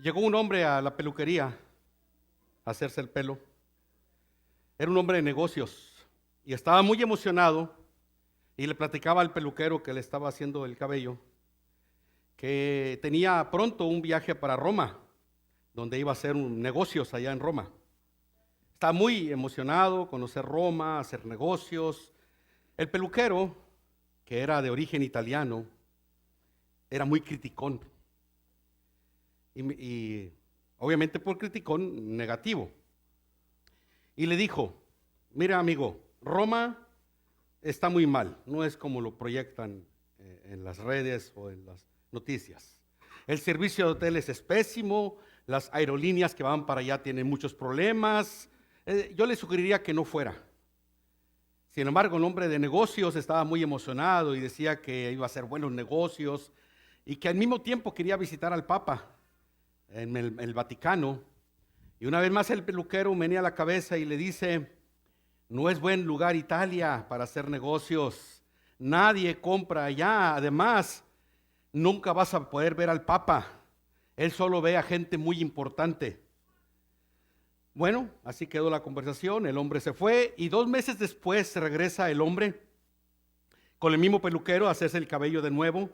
Llegó un hombre a la peluquería a hacerse el pelo. Era un hombre de negocios y estaba muy emocionado y le platicaba al peluquero que le estaba haciendo el cabello que tenía pronto un viaje para Roma, donde iba a hacer negocios allá en Roma. Estaba muy emocionado, conocer Roma, hacer negocios. El peluquero, que era de origen italiano, era muy criticón. Y obviamente por criticón negativo. Y le dijo: mira, amigo, Roma está muy mal, no es como lo proyectan en las redes o en las noticias. El servicio de hoteles es pésimo, las aerolíneas que van para allá tienen muchos problemas. Yo le sugeriría que no fuera. Sin embargo, el hombre de negocios estaba muy emocionado y decía que iba a hacer buenos negocios y que al mismo tiempo quería visitar al Papa en el Vaticano. Y una vez más el peluquero menea la cabeza y le dice: no es buen lugar Italia para hacer negocios, nadie compra allá, además nunca vas a poder ver al Papa, él solo ve a gente muy importante. Bueno, así quedó la conversación, el hombre se fue y 2 meses después regresa el hombre con el mismo peluquero a hacerse el cabello de nuevo.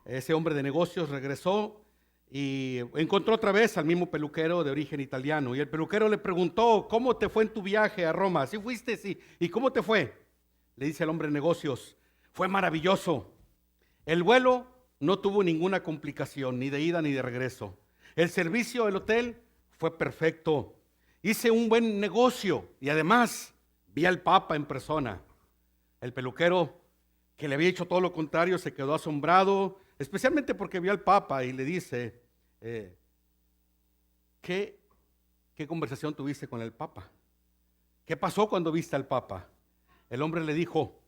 Ese hombre de negocios regresó y encontró otra vez al mismo peluquero de origen italiano. Y el peluquero le preguntó: ¿cómo te fue en tu viaje a Roma? ¿Sí fuiste? Sí. ¿Y cómo te fue? Le dice el hombre de negocios: fue maravilloso. El vuelo no tuvo ninguna complicación, ni de ida ni de regreso. El servicio del hotel fue perfecto. Hice un buen negocio y además vi al Papa en persona. El peluquero, que le había hecho todo lo contrario, se quedó asombrado, especialmente porque vio al Papa y le dice: ¿qué conversación tuviste con el Papa? ¿Qué pasó cuando viste al Papa? El hombre le dijo: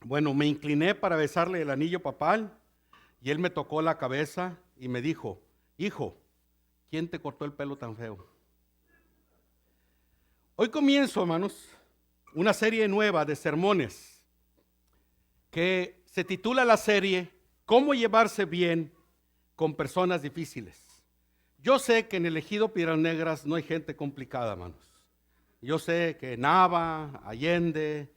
bueno, me incliné para besarle el anillo papal y él me tocó la cabeza y me dijo: hijo, ¿quién te cortó el pelo tan feo? Hoy comienzo, hermanos, una serie nueva de sermones que se titula la serie ¿Cómo llevarse bien con personas difíciles? Yo sé que en el Ejido Piedras Negras no hay gente complicada, hermanos. Yo sé que Nava, Allende,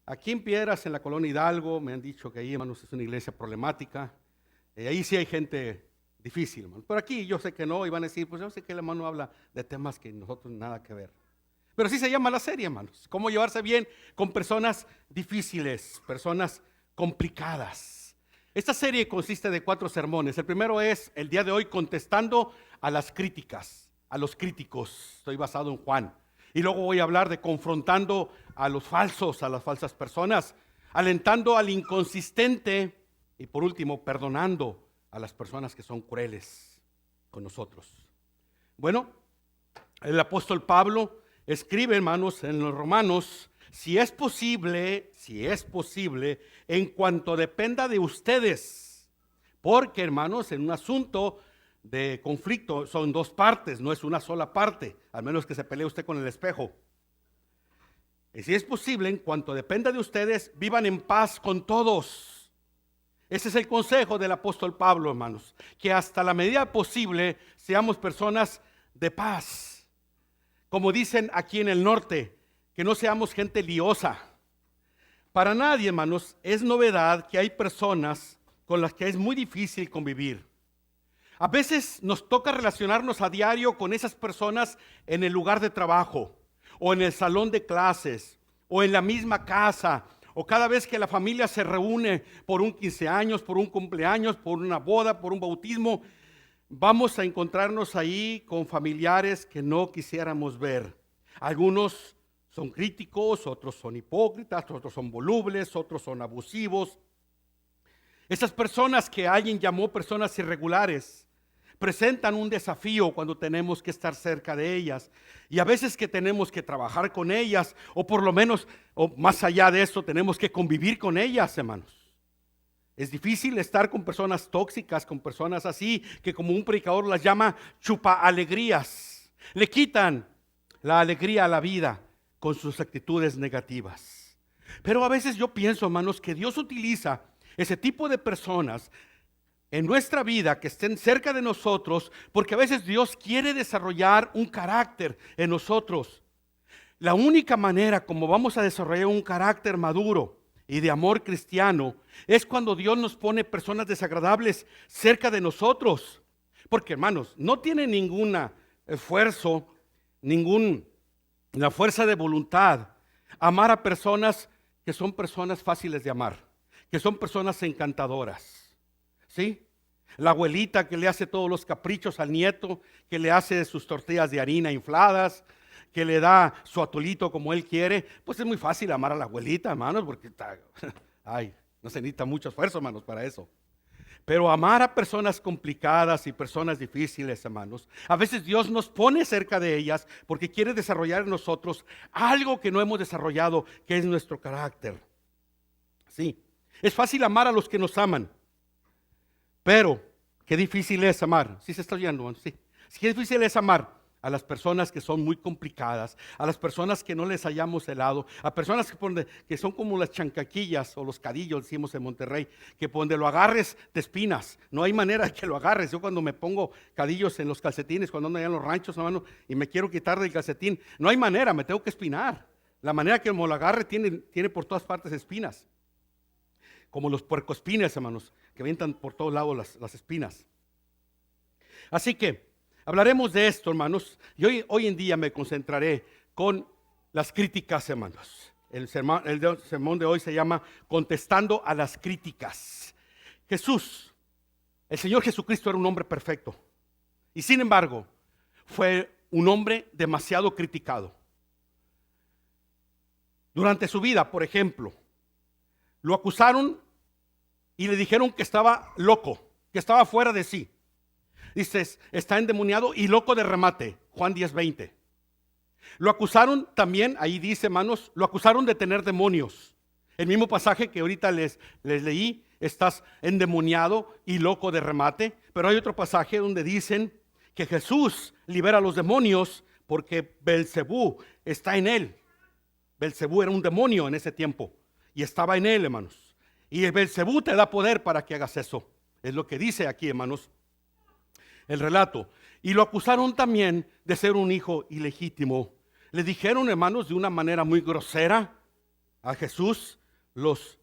aquí en Piedras, en la colonia Hidalgo, me han dicho que ahí, hermanos, es una iglesia problemática. Ahí sí hay gente difícil, hermanos. Pero aquí yo sé que no, y van a decir: pues yo sé que el hermano habla de temas que nosotros nada que ver. Pero así se llama la serie, hermanos. Cómo llevarse bien con personas difíciles, personas complicadas. Esta serie consiste de 4 sermones. El primero es el día de hoy contestando a las críticas, a los críticos. Estoy basado en Juan. Y luego voy a hablar de confrontando a los falsos, a las falsas personas, alentando al inconsistente y por último perdonando a las personas que son crueles con nosotros. Bueno, el apóstol Pablo escribe, hermanos, en los Romanos: si es posible, en cuanto dependa de ustedes. Porque, hermanos, en un asunto de conflicto son 2 partes, no es una sola parte, al menos que se pelee usted con el espejo. Y si es posible, en cuanto dependa de ustedes, vivan en paz con todos. Ese es el consejo del apóstol Pablo, hermanos, que hasta la medida posible seamos personas de paz. Como dicen aquí en el norte, que no seamos gente liosa. Para nadie, hermanos, es novedad que hay personas con las que es muy difícil convivir. A veces nos toca relacionarnos a diario con esas personas en el lugar de trabajo, o en el salón de clases, o en la misma casa, o cada vez que la familia se reúne por un 15 años, por un cumpleaños, por una boda, por un bautismo. Vamos a encontrarnos ahí con familiares que no quisiéramos ver. Algunos son críticos, otros son hipócritas, otros son volubles, otros son abusivos. Esas personas que alguien llamó personas irregulares presentan un desafío cuando tenemos que estar cerca de ellas, y a veces que tenemos que trabajar con ellas, o por lo menos, o más allá de eso, tenemos que convivir con ellas, hermanos. Es difícil estar con personas tóxicas, con personas así, que como un predicador las llama chupa alegrías. Le quitan la alegría a la vida con sus actitudes negativas. Pero a veces yo pienso, hermanos, que Dios utiliza ese tipo de personas en nuestra vida, que estén cerca de nosotros, porque a veces Dios quiere desarrollar un carácter en nosotros. La única manera como vamos a desarrollar un carácter maduro y de amor cristiano es cuando Dios nos pone personas desagradables cerca de nosotros. Porque, hermanos, no tiene ningún esfuerzo, la fuerza de voluntad amar a personas que son personas fáciles de amar, que son personas encantadoras. ¿Sí? La abuelita que le hace todos los caprichos al nieto, que le hace sus tortillas de harina infladas, que le da su atolito como él quiere, pues es muy fácil amar a la abuelita, hermanos, porque no se necesita mucho esfuerzo, hermanos, para eso. Pero amar a personas complicadas y personas difíciles, hermanos, a veces Dios nos pone cerca de ellas porque quiere desarrollar en nosotros algo que no hemos desarrollado, que es nuestro carácter. Sí, es fácil amar a los que nos aman, pero qué difícil es amar. ¿Sí se está oyendo? Sí. Qué difícil es amar a las personas que son muy complicadas, a las personas que no les hallamos el lado, a personas que son como las chancaquillas o los cadillos, decimos en Monterrey, que por donde lo agarres te espinas. No hay manera de que lo agarres. Yo cuando me pongo cadillos en los calcetines, cuando ando allá en los ranchos, hermano, y me quiero quitar del calcetín, no hay manera, me tengo que espinar. La manera que me lo agarre tiene por todas partes espinas. Como los puercoespines, hermanos, que avientan por todos lados las espinas. Así que hablaremos de esto, hermanos, y hoy en día me concentraré con las críticas, hermanos. El sermón de hoy se llama Contestando a las críticas. Jesús, el Señor Jesucristo era un hombre perfecto, y sin embargo, fue un hombre demasiado criticado. Durante su vida, por ejemplo, lo acusaron y le dijeron que estaba loco, que estaba fuera de sí. Dices, está endemoniado y loco de remate, Juan 10:20. Lo acusaron también, ahí dice, hermanos, lo acusaron de tener demonios. El mismo pasaje que ahorita les leí, estás endemoniado y loco de remate. Pero hay otro pasaje donde dicen que Jesús libera a los demonios porque Belcebú está en él. Belcebú era un demonio en ese tiempo y estaba en él, hermanos. Y Belcebú te da poder para que hagas eso. Es lo que dice aquí, hermanos, el relato. Y lo acusaron también de ser un hijo ilegítimo. Le dijeron, hermanos, de una manera muy grosera a Jesús, los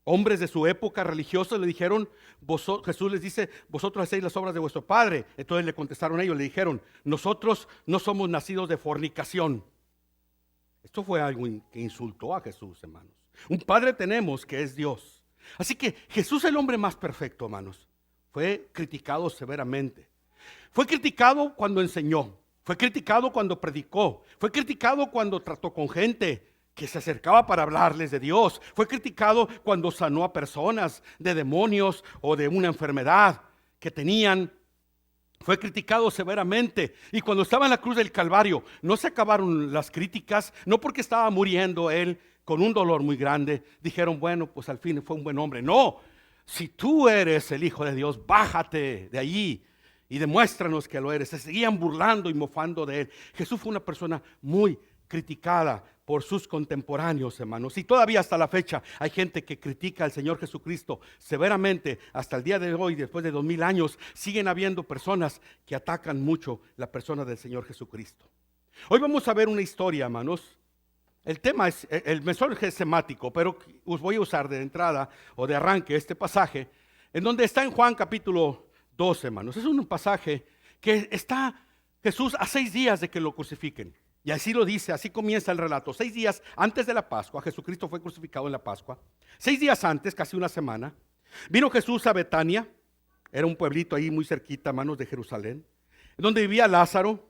hombres de su época religiosa le dijeron, Jesús les dice, vosotros hacéis las obras de vuestro padre. Entonces le contestaron ellos, le dijeron, nosotros no somos nacidos de fornicación. Esto fue algo que insultó a Jesús, hermanos. Un padre tenemos que es Dios. Así que Jesús, el hombre más perfecto, hermanos, fue criticado severamente. Fue criticado cuando enseñó, fue criticado cuando predicó, fue criticado cuando trató con gente que se acercaba para hablarles de Dios, fue criticado cuando sanó a personas de demonios o de una enfermedad que tenían. Fue criticado severamente. Y cuando estaba en la cruz del Calvario, no se acabaron las críticas, no porque estaba muriendo él con un dolor muy grande, dijeron, bueno, pues al fin fue un buen hombre. No, si tú eres el Hijo de Dios, bájate de allí y demuéstranos que lo eres. Se seguían burlando y mofando de él. Jesús fue una persona muy criticada por sus contemporáneos, hermanos. Y todavía hasta la fecha hay gente que critica al Señor Jesucristo severamente. Hasta el día de hoy, después de 2000 años, siguen habiendo personas que atacan mucho la persona del Señor Jesucristo. Hoy vamos a ver una historia, hermanos. El tema es, el mensaje es temático, pero os voy a usar de entrada o de arranque este pasaje, en donde está en Juan capítulo 12, hermanos. Es un pasaje que está Jesús a 6 días de que lo crucifiquen. Y así lo dice, así comienza el relato. 6 días antes de la Pascua, Jesucristo fue crucificado en la Pascua. 6 días antes, casi una semana, vino Jesús a Betania. Era un pueblito ahí muy cerquita, hermanos, de Jerusalén, donde vivía Lázaro.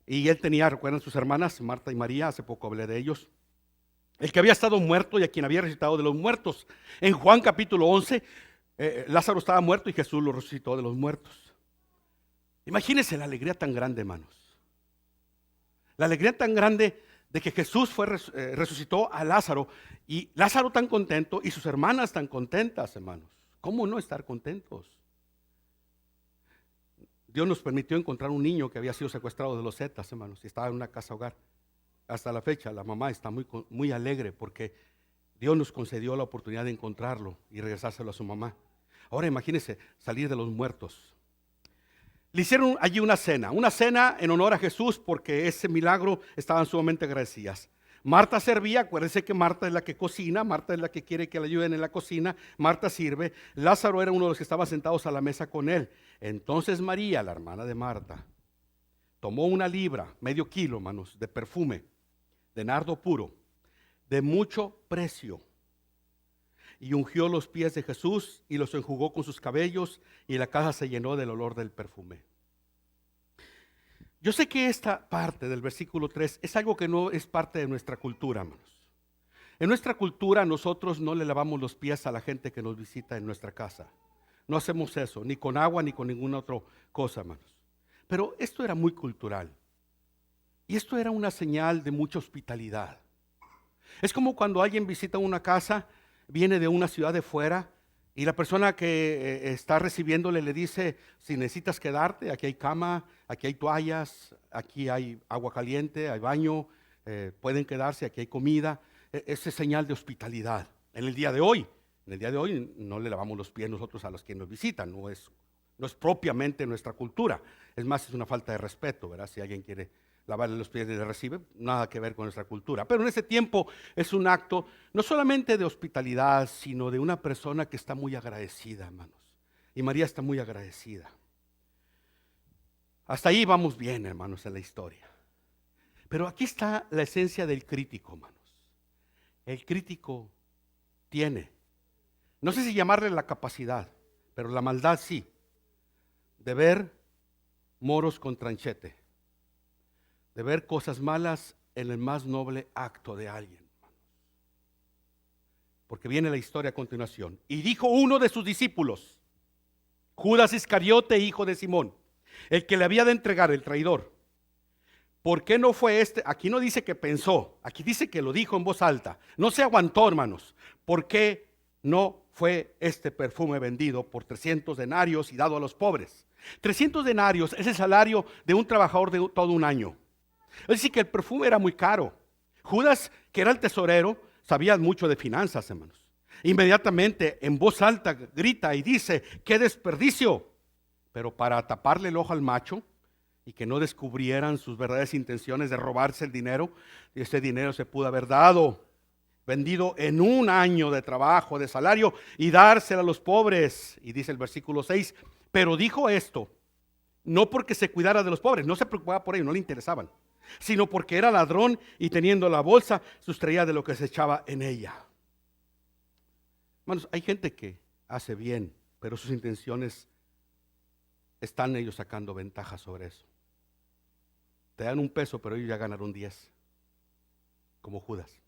Y él tenía, recuerdan sus hermanas, Marta y María, hace poco hablé de ellos. El que había estado muerto y a quien había resucitado de los muertos. En Juan capítulo 11, Lázaro estaba muerto y Jesús lo resucitó de los muertos. Imagínense la alegría tan grande, hermanos. La alegría tan grande de que Jesús resucitó a Lázaro. Y Lázaro tan contento y sus hermanas tan contentas, hermanos. ¿Cómo no estar contentos? Dios nos permitió encontrar un niño que había sido secuestrado de los Zetas, hermanos, y estaba en una casa hogar. Hasta la fecha la mamá está muy alegre porque Dios nos concedió la oportunidad de encontrarlo y regresárselo a su mamá. Ahora imagínense salir de los muertos. Le hicieron allí una cena en honor a Jesús porque ese milagro estaban sumamente agradecidas. Marta servía, acuérdense que Marta es la que cocina, Marta es la que quiere que le ayuden en la cocina, Marta sirve. Lázaro era uno de los que estaba sentados a la mesa con él. Entonces María, la hermana de Marta, tomó 1 libra, medio kilo, hermanos, de perfume, de nardo puro, de mucho precio, y ungió los pies de Jesús y los enjugó con sus cabellos, y la casa se llenó del olor del perfume. Yo sé que esta parte del versículo 3 es algo que no es parte de nuestra cultura, hermanos. En nuestra cultura nosotros no le lavamos los pies a la gente que nos visita en nuestra casa. No hacemos eso, ni con agua ni con ninguna otra cosa, hermanos. Pero esto era muy cultural. Y esto era una señal de mucha hospitalidad. Es como cuando alguien visita una casa, viene de una ciudad de fuera, y la persona que está recibiéndole le dice: si necesitas quedarte, aquí hay cama, aquí hay toallas, aquí hay agua caliente, hay baño, pueden quedarse, aquí hay comida. Esa es señal de hospitalidad. En el día de hoy no le lavamos los pies nosotros a los que nos visitan, no es propiamente nuestra cultura. Es más, es una falta de respeto, ¿verdad? Si alguien quiere lavarle los pies y le recibe, nada que ver con nuestra cultura. Pero en ese tiempo es un acto no solamente de hospitalidad, sino de una persona que está muy agradecida, hermanos. Y María está muy agradecida. Hasta ahí vamos bien, hermanos, en la historia. Pero aquí está la esencia del crítico, hermanos. El crítico tiene, no sé si llamarle la capacidad, pero la maldad sí, de ver moros con tranchete, de ver cosas malas en el más noble acto de alguien. Porque viene la historia a continuación. Y dijo uno de sus discípulos, Judas Iscariote, hijo de Simón, el que le había de entregar, el traidor: ¿por qué no fue este? Aquí no dice que pensó, aquí dice que lo dijo en voz alta. No se aguantó, hermanos. ¿Por qué no fue este perfume vendido por 300 denarios y dado a los pobres? 300 denarios es el salario de un trabajador de todo un año. Es decir, que el perfume era muy caro. Judas, que era el tesorero, sabía mucho de finanzas, hermanos. Inmediatamente, en voz alta, grita y dice: ¡qué desperdicio! Pero para taparle el ojo al macho y que no descubrieran sus verdaderas intenciones de robarse el dinero, ese dinero se pudo haber dado, vendido en un año de trabajo, de salario, y dárselo a los pobres. Y dice el versículo 6, pero dijo esto, no porque se cuidara de los pobres, no se preocupaba por ellos, no le interesaban, sino porque era ladrón y teniendo la bolsa sustraía de lo que se echaba en ella. Hermanos, hay gente que hace bien, pero sus intenciones están ellos sacando ventaja sobre eso. Te dan $1, pero ellos ya ganaron 10, como Judas.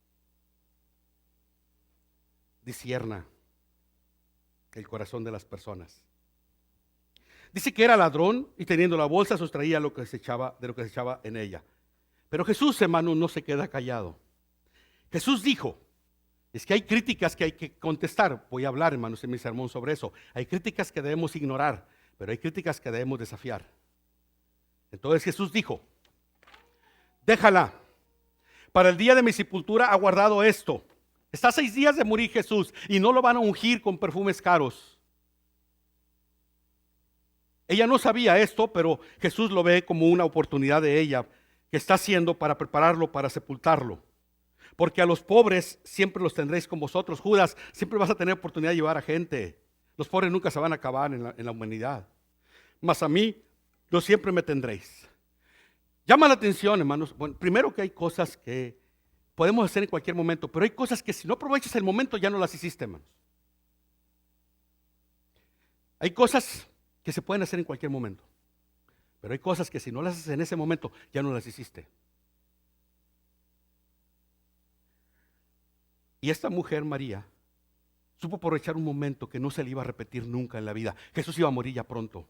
Discierna el corazón de las personas. Dice que era ladrón y teniendo la bolsa sustraía de lo que se echaba en ella. Pero Jesús, hermano, no se queda callado. Jesús dijo, es que hay críticas que hay que contestar. Voy a hablar, hermanos, en mi sermón sobre eso. Hay críticas que debemos ignorar, pero hay críticas que debemos desafiar. Entonces Jesús dijo, déjala, para el día de mi sepultura ha guardado esto. Está a 6 días de morir Jesús y no lo van a ungir con perfumes caros. Ella no sabía esto, pero Jesús lo ve como una oportunidad de ella que está haciendo para prepararlo para sepultarlo. Porque a los pobres siempre los tendréis con vosotros. Judas, siempre vas a tener oportunidad de llevar a gente. Los pobres nunca se van a acabar en la humanidad. Mas a mí, no siempre me tendréis. Llama la atención, hermanos. Bueno, primero que hay cosas que podemos hacer en cualquier momento, pero hay cosas que si no aprovechas el momento ya no las hiciste, hermanos. Hay cosas que se pueden hacer en cualquier momento, pero hay cosas que si no las haces en ese momento ya no las hiciste. Y esta mujer, María, supo aprovechar un momento que no se le iba a repetir nunca en la vida. Jesús iba a morir ya pronto.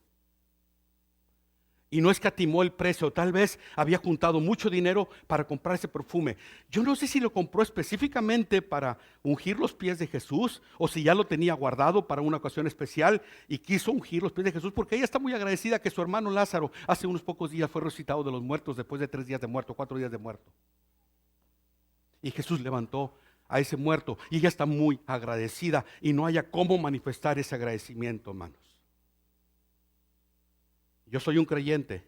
Y no escatimó el precio. Tal vez había juntado mucho dinero para comprar ese perfume. Yo no sé si lo compró específicamente para ungir los pies de Jesús o si ya lo tenía guardado para una ocasión especial y quiso ungir los pies de Jesús, porque ella está muy agradecida que su hermano Lázaro hace unos pocos días fue resucitado de los muertos después de 3 días de muerto, 4 días de muerto. Y Jesús levantó a ese muerto y ella está muy agradecida y no haya cómo manifestar ese agradecimiento, hermanos. Yo soy un creyente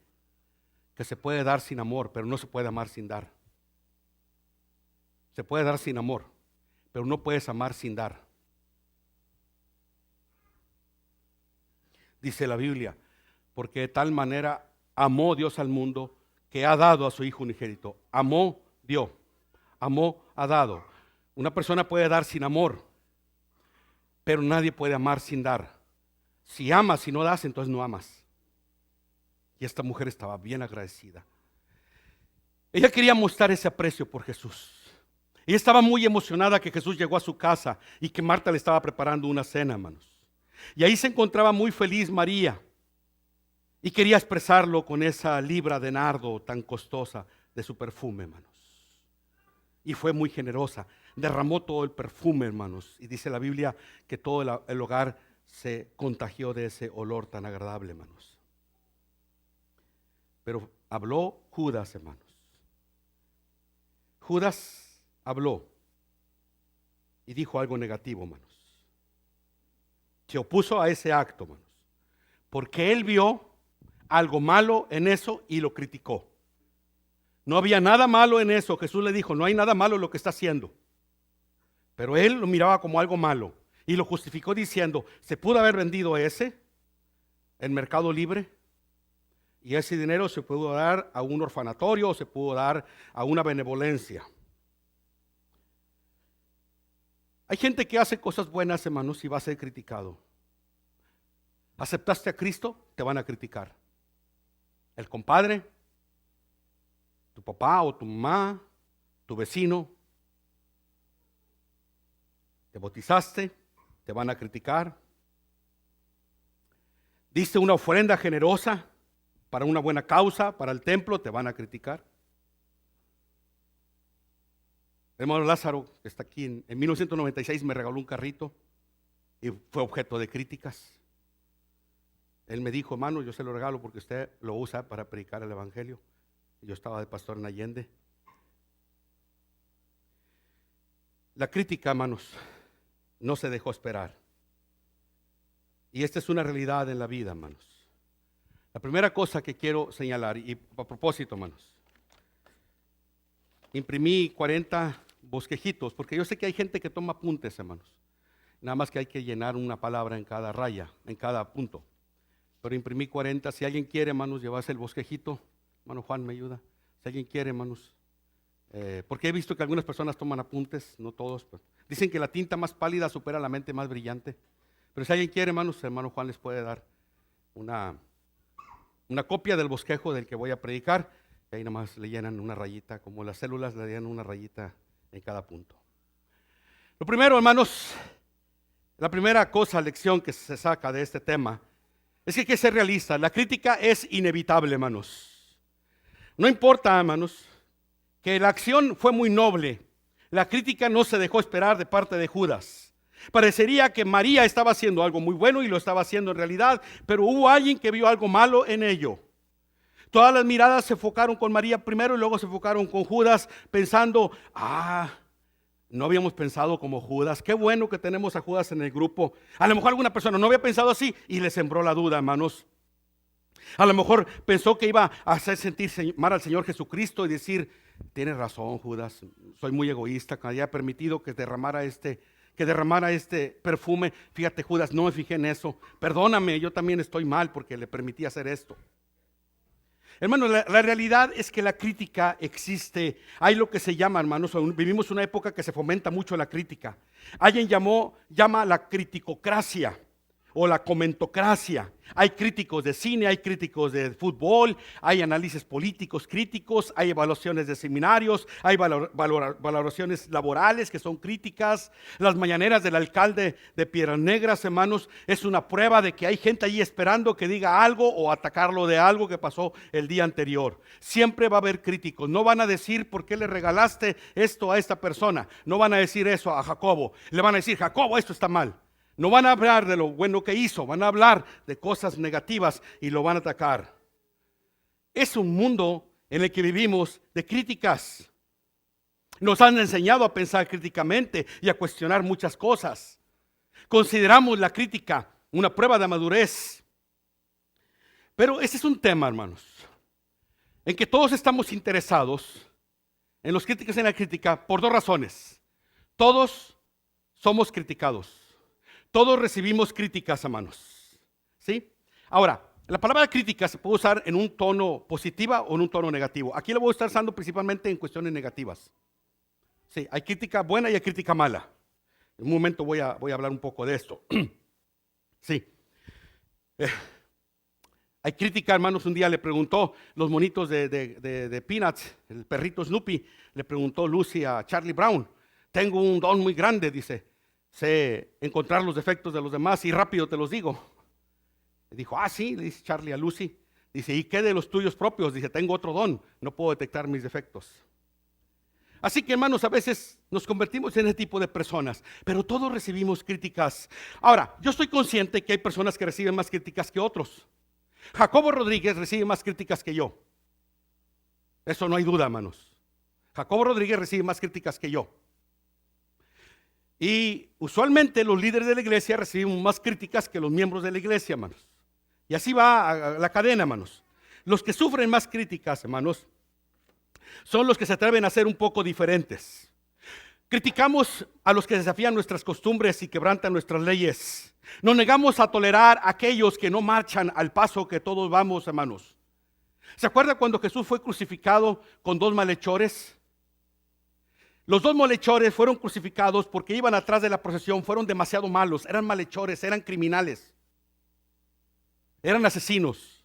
que se puede dar sin amor, pero no se puede amar sin dar. Se puede dar sin amor, pero no puedes amar sin dar. Dice la Biblia, porque de tal manera amó Dios al mundo que ha dado a su Hijo unigénito. Amó, dio. Amó, ha dado. Una persona puede dar sin amor, pero nadie puede amar sin dar. Si amas y no das, entonces no amas. Y esta mujer estaba bien agradecida. Ella quería mostrar ese aprecio por Jesús. Ella estaba muy emocionada que Jesús llegó a su casa y que Marta le estaba preparando una cena, hermanos. Y ahí se encontraba muy feliz María. Y quería expresarlo con esa libra de nardo tan costosa de su perfume, hermanos. Y fue muy generosa. Derramó todo el perfume, hermanos. Y dice la Biblia que todo el hogar se contagió de ese olor tan agradable, hermanos. Pero habló Judas, hermanos. Judas habló y dijo algo negativo, hermanos. Se opuso a ese acto, hermanos, porque él vio algo malo en eso y lo criticó. No había nada malo en eso. Jesús le dijo, no hay nada malo en lo que está haciendo. Pero él lo miraba como algo malo y lo justificó diciendo, se pudo haber vendido ese en Mercado Libre y ese dinero se pudo dar a un orfanatorio o se pudo dar a una benevolencia. Hay gente que hace cosas buenas, hermanos, y va a ser criticado. ¿Aceptaste a Cristo? Te van a criticar. El compadre, tu papá o tu mamá, tu vecino. Te bautizaste, te van a criticar. Diste una ofrenda generosa para una buena causa, para el templo, te van a criticar. El hermano Lázaro, que está aquí, en 1996 me regaló un carrito y fue objeto de críticas. Él me dijo, hermano, yo se lo regalo porque usted lo usa para predicar el evangelio. Yo estaba de pastor en Allende. La crítica, hermanos, no se dejó esperar. Y esta es una realidad en la vida, hermanos. La primera cosa que quiero señalar, y a propósito, hermanos, imprimí 40 bosquejitos, porque yo sé que hay gente que toma apuntes, hermanos. Nada más que hay que llenar una palabra en cada raya, en cada punto. Pero imprimí 40. Si alguien quiere, hermanos, llevarse el bosquejito. Hermano Juan, ¿me ayuda? Si alguien quiere, hermanos. Porque he visto que algunas personas toman apuntes, no todos. Pues. Dicen que la tinta más pálida supera la mente más brillante. Pero si alguien quiere, hermanos, hermano Juan les puede dar una copia del bosquejo del que voy a predicar. Y ahí nada más le llenan una rayita, como las células le llenan una rayita en cada punto. Lo primero, hermanos, la primera lección que se saca de este tema, es que hay que ser realista. La crítica es inevitable, hermanos. No importa, hermanos, que la acción fue muy noble. La crítica no se dejó esperar de parte de Judas. Parecería que María estaba haciendo algo muy bueno y lo estaba haciendo en realidad, pero hubo alguien que vio algo malo en ello. Todas las miradas se enfocaron con María primero y luego se enfocaron con Judas pensando, no habíamos pensado como Judas, qué bueno que tenemos a Judas en el grupo. A lo mejor alguna persona no había pensado así y le sembró la duda, hermanos. A lo mejor pensó que iba a hacer sentir mal al Señor Jesucristo y decir, tienes razón Judas, soy muy egoísta, que haya permitido que derramara este perfume. Fíjate Judas, no me fijé en eso, perdóname, yo también estoy mal porque le permití hacer esto. Hermanos, la realidad es que la crítica existe. Hay lo que se llama, hermanos, vivimos una época que se fomenta mucho la crítica. Alguien llama la criticocracia o la comentocracia. Hay críticos de cine, hay críticos de fútbol, hay análisis políticos críticos, hay evaluaciones de seminarios, hay valoraciones laborales que son críticas. Las mañaneras del alcalde de Piedras Negras, hermanos, es una prueba de que hay gente ahí esperando que diga algo o atacarlo de algo que pasó el día anterior. Siempre va a haber críticos. No van a decir por qué le regalaste esto a esta persona. No van a decir eso a Jacobo. Le van a decir, Jacobo, esto está mal. No van a hablar de lo bueno que hizo, van a hablar de cosas negativas y lo van a atacar. Es un mundo en el que vivimos de críticas. Nos han enseñado a pensar críticamente y a cuestionar muchas cosas. Consideramos la crítica una prueba de madurez. Pero ese es un tema, hermanos, en que todos estamos interesados en los críticos y en la crítica por dos razones. Todos somos criticados. Todos recibimos críticas, hermanos. ¿Sí? Ahora, la palabra crítica se puede usar en un tono positivo o en un tono negativo. Aquí lo voy a estar usando principalmente en cuestiones negativas. Sí, hay crítica buena y hay crítica mala. En un momento voy a hablar un poco de esto. Sí. Hay crítica, hermanos. Un día le preguntó los monitos de Peanuts, el perrito Snoopy, le preguntó Lucy a Charlie Brown: tengo un don muy grande, dice, sé encontrar los defectos de los demás y rápido te los digo. Le dijo, sí, le dice Charlie a Lucy. Dice, ¿y qué de los tuyos propios? Dice, tengo otro don, no puedo detectar mis defectos. Así que, hermanos, a veces nos convertimos en ese tipo de personas, pero todos recibimos críticas. Ahora, yo estoy consciente que hay personas que reciben más críticas que otros. Jacobo Rodríguez recibe más críticas que yo. Eso no hay duda, hermanos. Jacobo Rodríguez recibe más críticas que yo. Y usualmente los líderes de la iglesia reciben más críticas que los miembros de la iglesia, hermanos. Y así va a la cadena, hermanos. Los que sufren más críticas, hermanos, son los que se atreven a ser un poco diferentes. Criticamos a los que desafían nuestras costumbres y quebrantan nuestras leyes. Nos negamos a tolerar a aquellos que no marchan al paso que todos vamos, hermanos. ¿Se acuerda cuando Jesús fue crucificado con dos malhechores? Los dos malhechores fueron crucificados porque iban atrás de la procesión, fueron demasiado malos, eran malhechores, eran criminales, eran asesinos,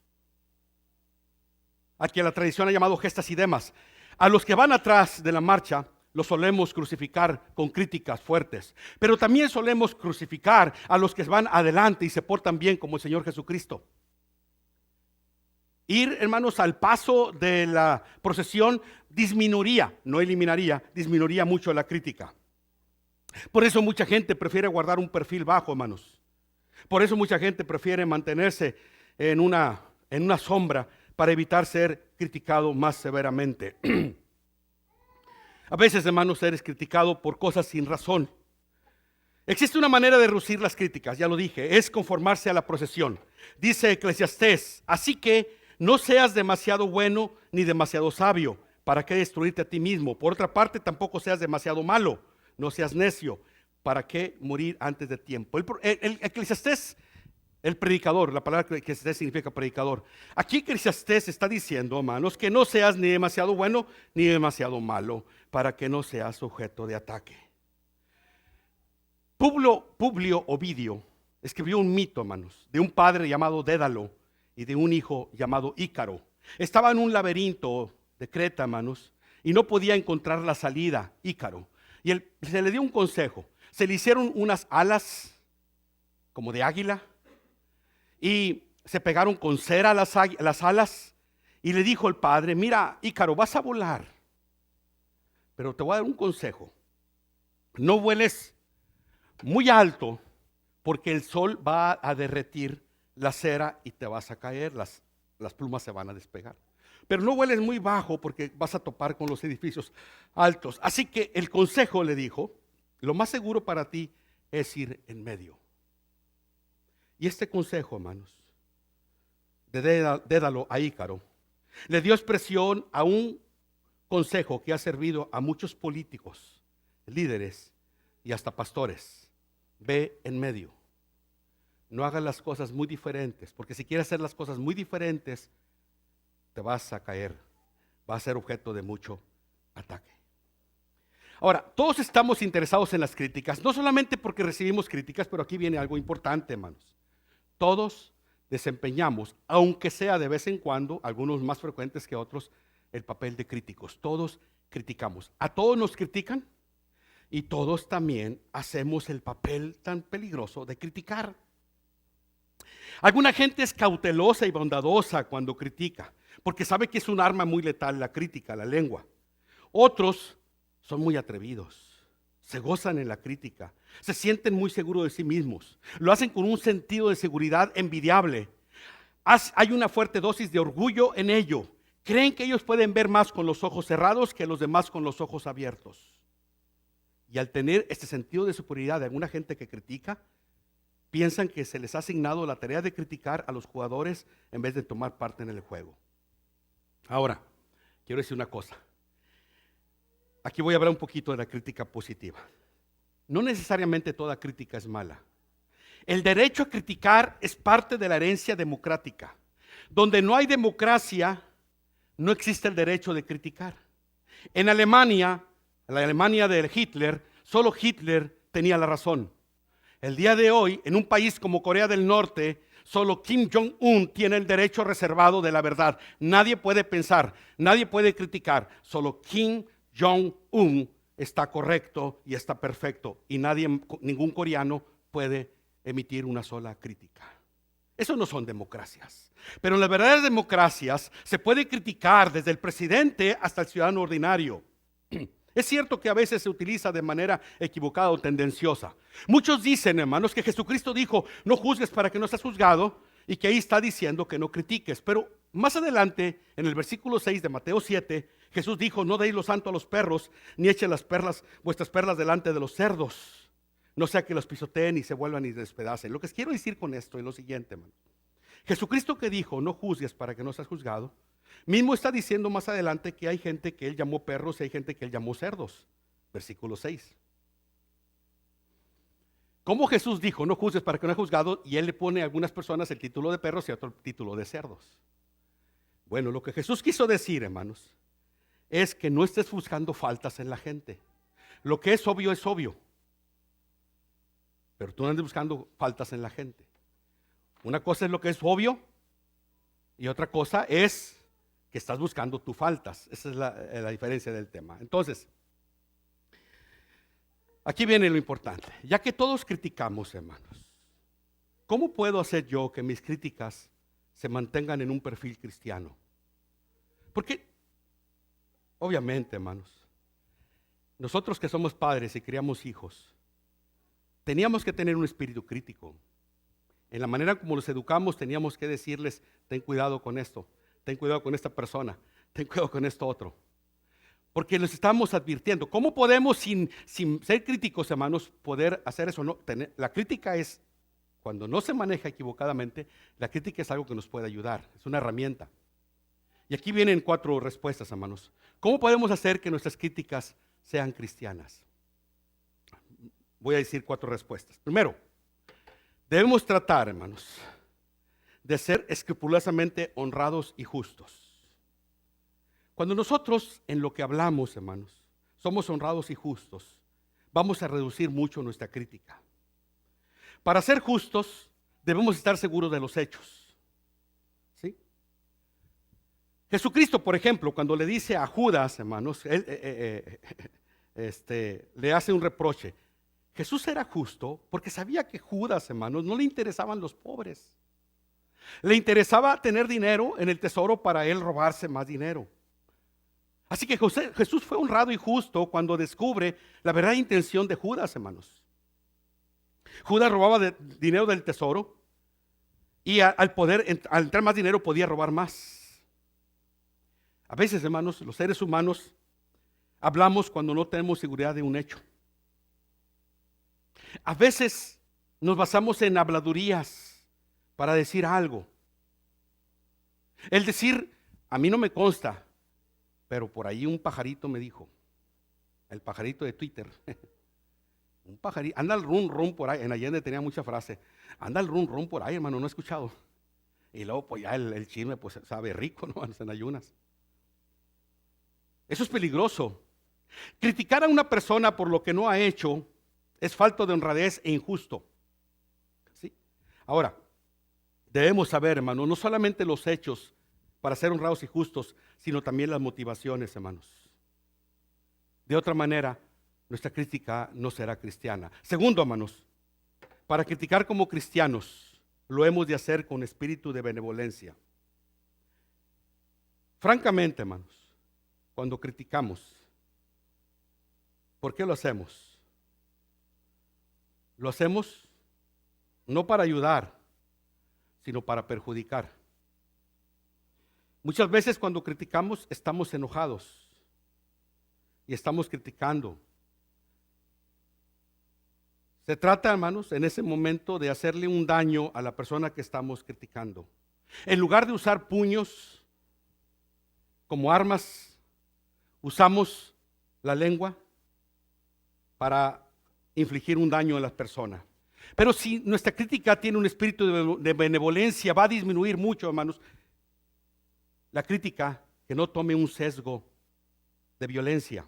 a quien la tradición ha llamado gestas y demás. A los que van atrás de la marcha los solemos crucificar con críticas fuertes, pero también solemos crucificar a los que van adelante y se portan bien como el Señor Jesucristo. Ir, hermanos, al paso de la procesión disminuiría, no eliminaría, disminuiría mucho la crítica. Por eso mucha gente prefiere guardar un perfil bajo, hermanos. Por eso mucha gente prefiere mantenerse en una sombra para evitar ser criticado más severamente. A veces, hermanos, eres criticado por cosas sin razón. Existe una manera de reducir las críticas, ya lo dije, es conformarse a la procesión. Dice Eclesiastés, así que no seas demasiado bueno ni demasiado sabio, ¿para qué destruirte a ti mismo? Por otra parte, tampoco seas demasiado malo, no seas necio, ¿para qué morir antes de tiempo? El Eclesiastés, el predicador, la palabra Eclesiastés significa predicador. Aquí Eclesiastés está diciendo, hermanos, que no seas ni demasiado bueno ni demasiado malo, para que no seas objeto de ataque. Publio Ovidio escribió un mito, hermanos, de un padre llamado Dédalo y de un hijo llamado Ícaro. Estaba en un laberinto de Creta, hermanos, y no podía encontrar la salida, Ícaro. Y se le dio un consejo. Se le hicieron unas alas como de águila y se pegaron con cera a las alas, y le dijo el padre, mira, Ícaro, vas a volar, pero te voy a dar un consejo. No vueles muy alto porque el sol va a derretir la cera y te vas a caer, las plumas se van a despegar. Pero no vueles muy bajo porque vas a topar con los edificios altos. Así que el consejo, le dijo, lo más seguro para ti es ir en medio. Y este consejo, hermanos, de Dédalo a Ícaro, le dio expresión a un consejo que ha servido a muchos políticos, líderes y hasta pastores. Ve en medio. No hagas las cosas muy diferentes, porque si quieres hacer las cosas muy diferentes, te vas a caer, vas a ser objeto de mucho ataque. Ahora, todos estamos interesados en las críticas, no solamente porque recibimos críticas, pero aquí viene algo importante, hermanos. Todos desempeñamos, aunque sea de vez en cuando, algunos más frecuentes que otros, el papel de críticos. Todos criticamos. A todos nos critican y todos también hacemos el papel tan peligroso de criticar. Alguna gente es cautelosa y bondadosa cuando critica, porque sabe que es un arma muy letal la crítica, la lengua. Otros son muy atrevidos, se gozan en la crítica, se sienten muy seguros de sí mismos, lo hacen con un sentido de seguridad envidiable. Hay una fuerte dosis de orgullo en ello. Creen que ellos pueden ver más con los ojos cerrados que los demás con los ojos abiertos. Y al tener este sentido de superioridad de alguna gente que critica, piensan que se les ha asignado la tarea de criticar a los jugadores en vez de tomar parte en el juego. Ahora, quiero decir una cosa. Aquí voy a hablar un poquito de la crítica positiva. No necesariamente toda crítica es mala. El derecho a criticar es parte de la herencia democrática. Donde no hay democracia, no existe el derecho de criticar. En Alemania, la Alemania de Hitler, solo Hitler tenía la razón. El día de hoy, en un país como Corea del Norte, solo Kim Jong-un tiene el derecho reservado de la verdad. Nadie puede pensar, nadie puede criticar. Solo Kim Jong-un está correcto y está perfecto. Y ningún coreano puede emitir una sola crítica. Eso no son democracias. Pero en las verdaderas democracias se puede criticar desde el presidente hasta el ciudadano ordinario. Es cierto que a veces se utiliza de manera equivocada o tendenciosa. Muchos dicen, hermanos, que Jesucristo dijo, no juzgues para que no seas juzgado, y que ahí está diciendo que no critiques. Pero más adelante, en el versículo 6 de Mateo 7, Jesús dijo, no deis lo santo a los perros, ni echen vuestras perlas delante de los cerdos, no sea que los pisoteen y se vuelvan y despedacen. Lo que quiero decir con esto es lo siguiente, hermano. Jesucristo que dijo, no juzgues para que no seas juzgado, mismo está diciendo más adelante que hay gente que él llamó perros y hay gente que él llamó cerdos. Versículo 6. ¿Cómo Jesús dijo, no juzgues para que no seas juzgado? Y él le pone a algunas personas el título de perros y a otro título de cerdos. Bueno, lo que Jesús quiso decir, hermanos, es que no estés buscando faltas en la gente. Lo que es obvio, pero tú no andes buscando faltas en la gente. Una cosa es lo que es obvio y otra cosa es que estás buscando tus faltas. Esa es la diferencia del tema. Entonces, aquí viene lo importante. Ya que todos criticamos, hermanos, ¿cómo puedo hacer yo que mis críticas se mantengan en un perfil cristiano? Porque, obviamente, hermanos, nosotros que somos padres y criamos hijos, teníamos que tener un espíritu crítico. En la manera como los educamos, teníamos que decirles, ten cuidado con esto, ten cuidado con esta persona, ten cuidado con esto otro. Porque les estamos advirtiendo. ¿Cómo podemos, sin ser críticos, hermanos, poder hacer eso? No, la crítica es, cuando no se maneja equivocadamente, la crítica es algo que nos puede ayudar, es una herramienta. Y aquí vienen 4 respuestas, hermanos. ¿Cómo podemos hacer que nuestras críticas sean cristianas? Voy a decir 4 respuestas. Primero, debemos tratar, hermanos, de ser escrupulosamente honrados y justos. Cuando nosotros en lo que hablamos, hermanos, somos honrados y justos, vamos a reducir mucho nuestra crítica. Para ser justos, debemos estar seguros de los hechos. ¿Sí? Jesucristo, por ejemplo, cuando le dice a Judas, hermanos, le hace un reproche. Jesús era justo porque sabía que Judas, hermanos, no le interesaban los pobres. Le interesaba tener dinero en el tesoro para él robarse más dinero. Así que Jesús fue honrado y justo cuando descubre la verdadera intención de Judas, hermanos. Judas robaba dinero del tesoro y al entrar más dinero podía robar más. A veces, hermanos, los seres humanos hablamos cuando no tenemos seguridad de un hecho. A veces nos basamos en habladurías para decir algo. El decir, a mí no me consta, pero por ahí un pajarito me dijo, el pajarito de Twitter, un pajarito, anda el rum por ahí, en Allende tenía mucha frase, anda el rum por ahí, hermano, no he escuchado. Y luego pues ya el chisme pues sabe rico, ¿no? En ayunas. Eso es peligroso. Criticar a una persona por lo que no ha hecho es falta de honradez e injusto. ¿Sí? Ahora, debemos saber, hermano, no solamente los hechos para ser honrados y justos, sino también las motivaciones, hermanos. De otra manera, nuestra crítica no será cristiana. Segundo, hermanos, para criticar como cristianos, lo hemos de hacer con espíritu de benevolencia. Francamente, hermanos, cuando criticamos, ¿por qué lo hacemos? Lo hacemos no para ayudar, sino para perjudicar. Muchas veces cuando criticamos estamos enojados y estamos criticando. Se trata, hermanos, en ese momento de hacerle un daño a la persona que estamos criticando. En lugar de usar puños como armas, usamos la lengua para infligir un daño a las personas. Pero si nuestra crítica tiene un espíritu de benevolencia, va a disminuir mucho, hermanos, la crítica que no tome un sesgo de violencia.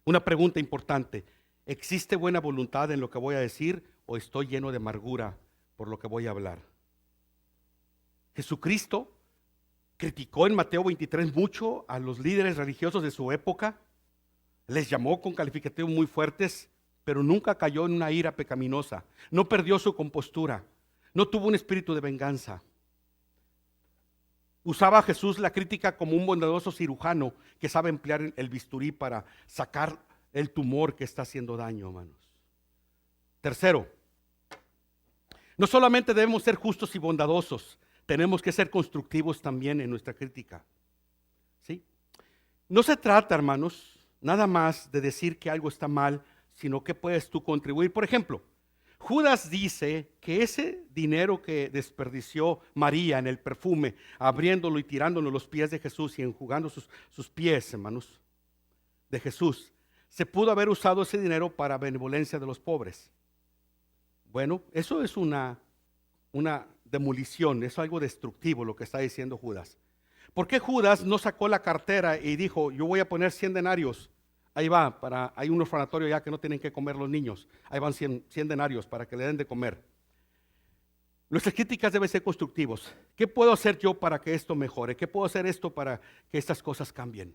Una pregunta importante: ¿existe buena voluntad en lo que voy a decir o estoy lleno de amargura por lo que voy a hablar? Jesucristo criticó en Mateo 23 mucho a los líderes religiosos de su época, les llamó con calificativos muy fuertes, pero nunca cayó en una ira pecaminosa, no perdió su compostura, no tuvo un espíritu de venganza. Usaba Jesús la crítica como un bondadoso cirujano que sabe emplear el bisturí para sacar el tumor que está haciendo daño, hermanos. Tercero, no solamente debemos ser justos y bondadosos, tenemos que ser constructivos también en nuestra crítica. ¿Sí? No se trata, hermanos, nada más de decir que algo está mal, sino que puedes tú contribuir. Por ejemplo, Judas dice que ese dinero que desperdició María en el perfume, abriéndolo y tirándolo a los pies de Jesús y enjugando sus pies, hermanos, de Jesús, se pudo haber usado ese dinero para benevolencia de los pobres. Bueno, eso es una demolición, es algo destructivo lo que está diciendo Judas. ¿Por qué Judas no sacó la cartera y dijo, yo voy a poner 100 denarios? Ahí va, hay un orfanatorio ya que no tienen que comer los niños. Ahí van 100 denarios para que le den de comer. Nuestras críticas deben ser constructivos. ¿Qué puedo hacer yo para que esto mejore? ¿Qué puedo hacer esto para que estas cosas cambien?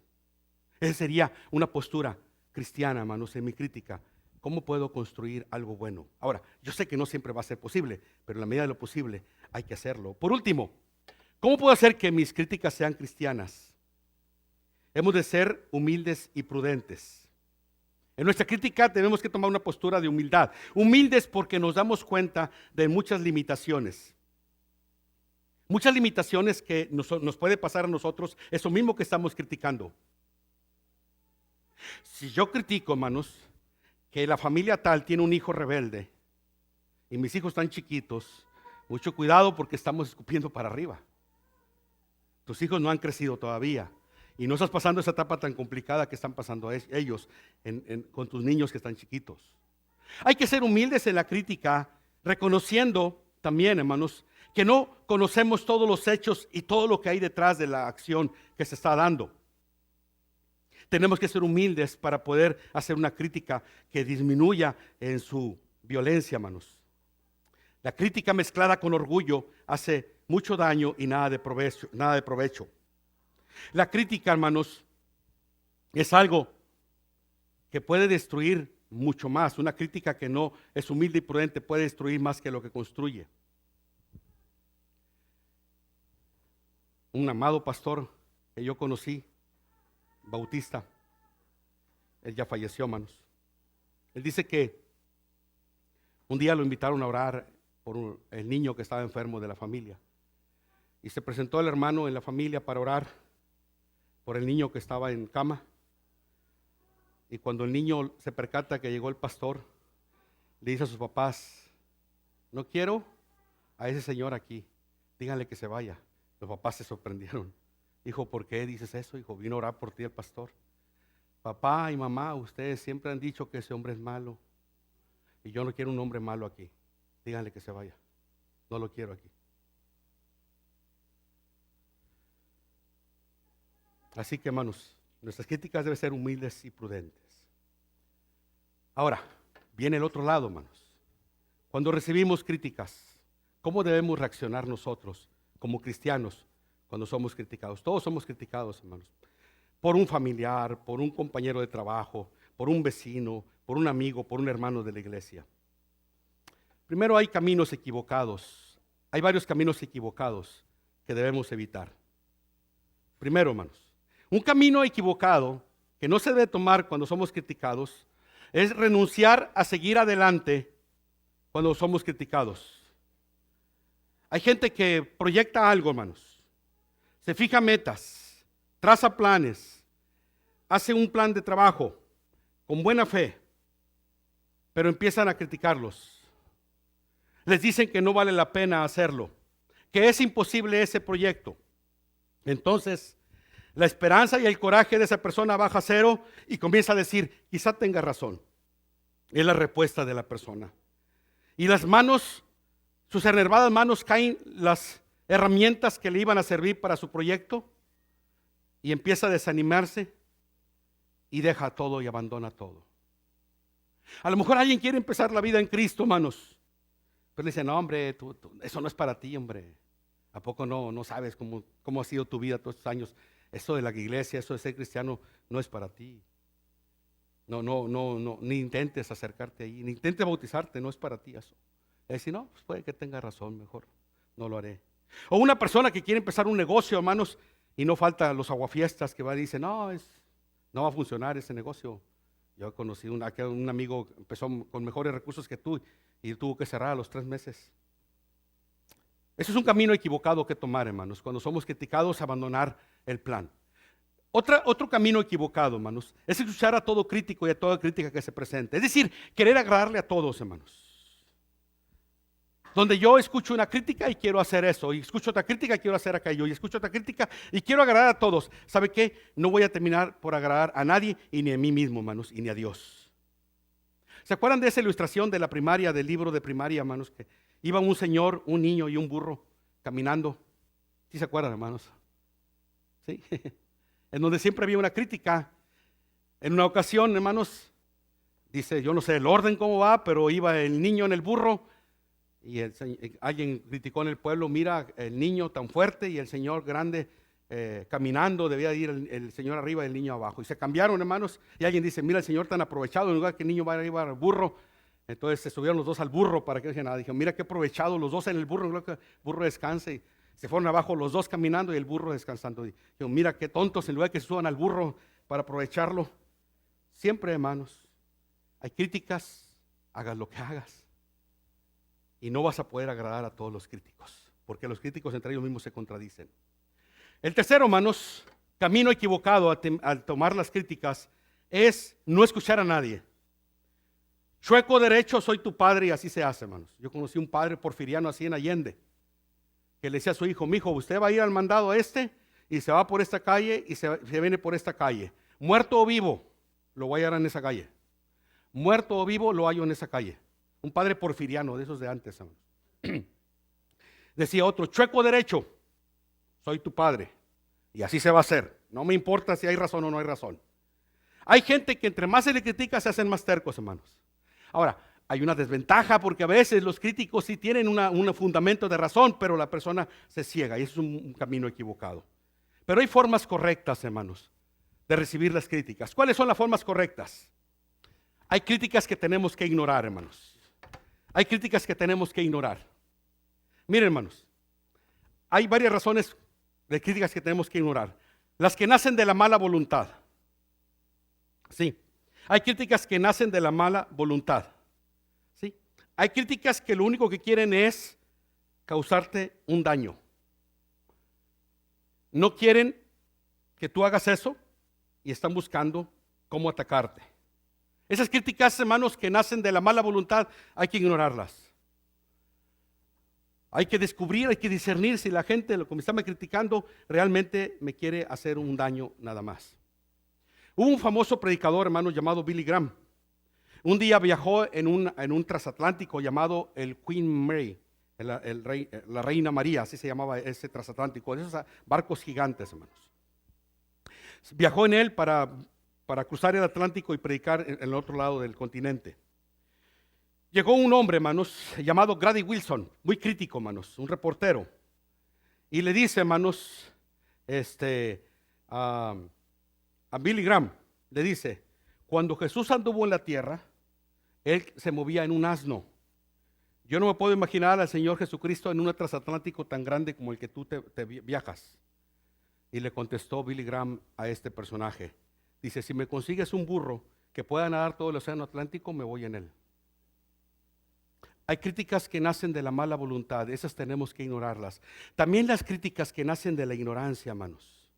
Esa sería una postura cristiana, hermanos, en mi crítica. ¿Cómo puedo construir algo bueno? Ahora, yo sé que no siempre va a ser posible, pero en la medida de lo posible hay que hacerlo. Por último, ¿cómo puedo hacer que mis críticas sean cristianas? Hemos de ser humildes y prudentes. En nuestra crítica tenemos que tomar una postura de humildad. Humildes porque nos damos cuenta de muchas limitaciones. Muchas limitaciones que nos puede pasar a nosotros, eso mismo que estamos criticando. Si yo critico, hermanos, que la familia tal tiene un hijo rebelde y mis hijos están chiquitos, mucho cuidado porque estamos escupiendo para arriba. Tus hijos no han crecido todavía. Y no estás pasando esa etapa tan complicada que están pasando ellos con tus niños que están chiquitos. Hay que ser humildes en la crítica, reconociendo también, hermanos, que no conocemos todos los hechos y todo lo que hay detrás de la acción que se está dando. Tenemos que ser humildes para poder hacer una crítica que disminuya en su violencia, hermanos. La crítica mezclada con orgullo hace mucho daño y nada de provecho. La crítica, hermanos, es algo que puede destruir mucho más. Una crítica que no es humilde y prudente puede destruir más que lo que construye. Un amado pastor que yo conocí, bautista, él ya falleció, hermanos. Él dice que un día lo invitaron a orar por el niño que estaba enfermo de la familia. Y se presentó el hermano en la familia para orar por el niño que estaba en cama. Y cuando el niño se percata que llegó el pastor, le dice a sus papás, no quiero a ese señor aquí, díganle que se vaya. Los papás se sorprendieron. Dijo, ¿por qué dices eso? Dijo, vino a orar por ti el pastor. Papá y mamá, ustedes siempre han dicho que ese hombre es malo. Y yo no quiero un hombre malo aquí. Díganle que se vaya. No lo quiero aquí. Así que, hermanos, nuestras críticas deben ser humildes y prudentes. Ahora, viene el otro lado, hermanos. Cuando recibimos críticas, ¿cómo debemos reaccionar nosotros como cristianos cuando somos criticados? Todos somos criticados, hermanos. Por un familiar, por un compañero de trabajo, por un vecino, por un amigo, por un hermano de la iglesia. Primero, hay caminos equivocados. Hay varios caminos equivocados que debemos evitar. Primero, hermanos, un camino equivocado que no se debe tomar cuando somos criticados es renunciar a seguir adelante cuando somos criticados. Hay gente que proyecta algo, hermanos. se fija metas, traza planes, hace un plan de trabajo con buena fe, pero empiezan a criticarlos. Les dicen que no vale la pena hacerlo, que es imposible ese proyecto. Entonces, la esperanza y el coraje de esa persona baja a cero y comienza a decir, quizá tenga razón. Es la respuesta de la persona. Y las manos, sus enervadas manos, caen las herramientas que le iban a servir para su proyecto y empieza a desanimarse y deja todo y abandona todo. A lo mejor alguien quiere empezar la vida en Cristo, hermanos, pero le dice, no, hombre, eso no es para ti, hombre. ¿A poco no sabes cómo ha sido tu vida todos estos años? Eso de la iglesia, eso de ser cristiano, no es para ti. No, ni intentes acercarte ahí, ni intentes bautizarte, no es para ti eso. Es decir, no, pues puede que tenga razón, mejor no lo haré. O una persona que quiere empezar un negocio, hermanos, y no falta los aguafiestas que va y dice, no va a funcionar ese negocio. Yo conocí un amigo que empezó con mejores recursos que tú y tuvo que cerrar a los 3 meses. Eso es un camino equivocado que tomar, hermanos. Cuando somos criticados, abandonar el plan. Otro camino equivocado, hermanos, es escuchar a todo crítico y a toda crítica que se presente. Es decir, querer agradarle a todos, hermanos. Donde yo escucho una crítica y quiero hacer eso, y escucho otra crítica y quiero hacer aquello, y escucho otra crítica y quiero agradar a todos. ¿Sabe qué? No voy a terminar por agradar a nadie y ni a mí mismo, hermanos, y ni a Dios. ¿Se acuerdan de esa ilustración de la primaria, del libro de primaria, hermanos? Que iba un señor, un niño y un burro caminando. ¿Sí se acuerdan, hermanos? ¿Sí? En donde siempre había una crítica. En una ocasión, hermanos, dice, yo no sé el orden cómo va, pero iba el niño en el burro y alguien criticó en el pueblo, mira el niño tan fuerte y el señor grande caminando, debía ir el señor arriba y el niño abajo. Y se cambiaron, hermanos, y alguien dice, mira el señor tan aprovechado, en lugar que el niño vaya arriba al burro. Entonces se subieron los dos al burro para que no dijeran nada. Dijeron, mira qué aprovechado, los dos en el burro, en lugar que el burro descanse. Se fueron abajo los dos caminando y el burro descansando. Dijeron, mira qué tontos, en lugar que se suban al burro para aprovecharlo. Siempre, hermanos, hay críticas, hagas lo que hagas. Y no vas a poder agradar a todos los críticos, porque los críticos entre ellos mismos se contradicen. El tercero, hermanos, camino equivocado al tomar las críticas es no escuchar a nadie. Chueco derecho, soy tu padre, y así se hace, hermanos. Yo conocí un padre porfiriano así en Allende, que le decía a su hijo, mijo, usted va a ir al mandado y se va por esta calle y se viene por esta calle. Muerto o vivo, lo voy a hallar en esa calle. Muerto o vivo, lo hallo en esa calle. Un padre porfiriano, de esos de antes, hermanos. Decía otro, chueco derecho, soy tu padre, y así se va a hacer. No me importa si hay razón o no hay razón. Hay gente que entre más se le critica se hacen más tercos, hermanos. Ahora, hay una desventaja porque a veces los críticos sí tienen un fundamento de razón, pero la persona se ciega y eso es un camino equivocado. Pero hay formas correctas, hermanos, de recibir las críticas. ¿Cuáles son las formas correctas? Hay críticas que tenemos que ignorar, hermanos. Hay críticas que tenemos que ignorar. Miren, hermanos, hay varias razones de críticas que tenemos que ignorar. Las que nacen de la mala voluntad. Sí. Hay críticas que nacen de la mala voluntad. ¿Sí? Hay críticas que lo único que quieren es causarte un daño. No quieren que tú hagas eso y están buscando cómo atacarte. Esas críticas, hermanos, que nacen de la mala voluntad, hay que ignorarlas. Hay que descubrir, hay que discernir si la gente, lo que me está criticando, realmente me quiere hacer un daño nada más. Hubo un famoso predicador, hermanos, llamado Billy Graham. Un día viajó en un transatlántico llamado el Queen Mary, la Reina María, así se llamaba ese transatlántico, de esos barcos gigantes, hermanos. Viajó en él para cruzar el Atlántico y predicar en el otro lado del continente. Llegó un hombre, hermanos, llamado Grady Wilson, muy crítico, hermanos, un reportero. Y le dice, hermanos, a Billy Graham, le dice, cuando Jesús anduvo en la tierra, él se movía en un asno. Yo no me puedo imaginar al Señor Jesucristo en un transatlántico tan grande como el que tú te viajas. Y le contestó Billy Graham a este personaje. Dice, si me consigues un burro que pueda nadar todo el océano Atlántico, me voy en él. Hay críticas que nacen de la mala voluntad, esas tenemos que ignorarlas. También las críticas que nacen de la ignorancia, hermanos.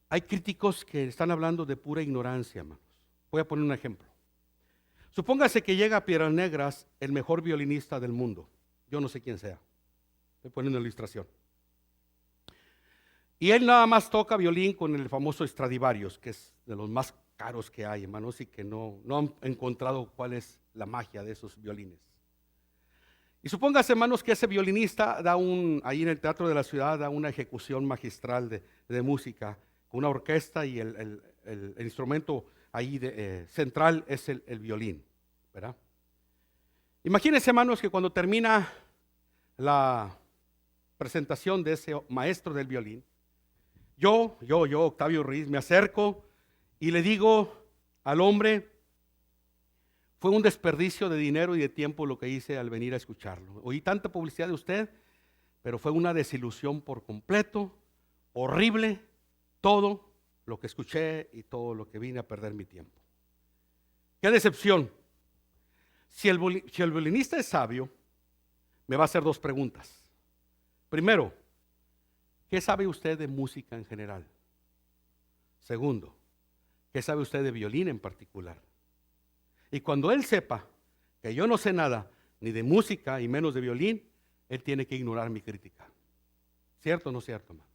Hay críticos que están hablando de pura ignorancia, hermanos. Voy a poner un ejemplo. Supóngase que llega a Piedras Negras el mejor violinista del mundo. Yo no sé quién sea. Estoy poniendo una ilustración. Y él nada más toca violín con el famoso Stradivarius, que es de los más caros que hay, hermanos, y que no han encontrado cuál es la magia de esos violines. Y supóngase, hermanos, que ese violinista ahí en el Teatro de la Ciudad, da una ejecución magistral de música, con una orquesta y el instrumento ahí central es el violín, ¿verdad? Imagínense, hermanos, que cuando termina la presentación de ese maestro del violín, yo, Octavio Ruiz, me acerco y le digo al hombre: fue un desperdicio de dinero y de tiempo lo que hice al venir a escucharlo. Oí tanta publicidad de usted, pero fue una desilusión por completo, horrible, todo lo que escuché y todo lo que vine a perder mi tiempo. ¡Qué decepción! Si el violinista es sabio, me va a hacer dos preguntas. Primero, ¿qué sabe usted de música en general? Segundo, ¿qué sabe usted de violín en particular? Y cuando él sepa que yo no sé nada, ni de música y menos de violín, él tiene que ignorar mi crítica. ¿Cierto o no cierto, hermanos?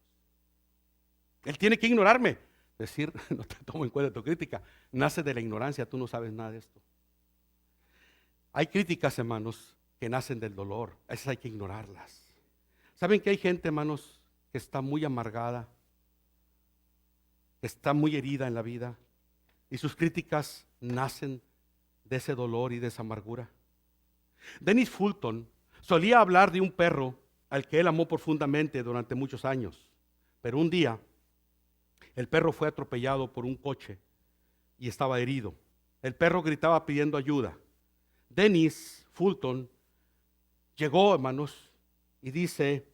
Él tiene que ignorarme. Decir, no te tomo en cuenta tu crítica. Nace de la ignorancia, tú no sabes nada de esto. Hay críticas, hermanos, que nacen del dolor. Esas hay que ignorarlas. ¿Saben que hay gente, hermanos, que está muy amargada, que está muy herida en la vida, y sus críticas nacen de ese dolor y de esa amargura? Dennis Fulton solía hablar de un perro al que él amó profundamente durante muchos años, pero un día el perro fue atropellado por un coche y estaba herido. El perro gritaba pidiendo ayuda. Dennis Fulton llegó, hermanos, y dice: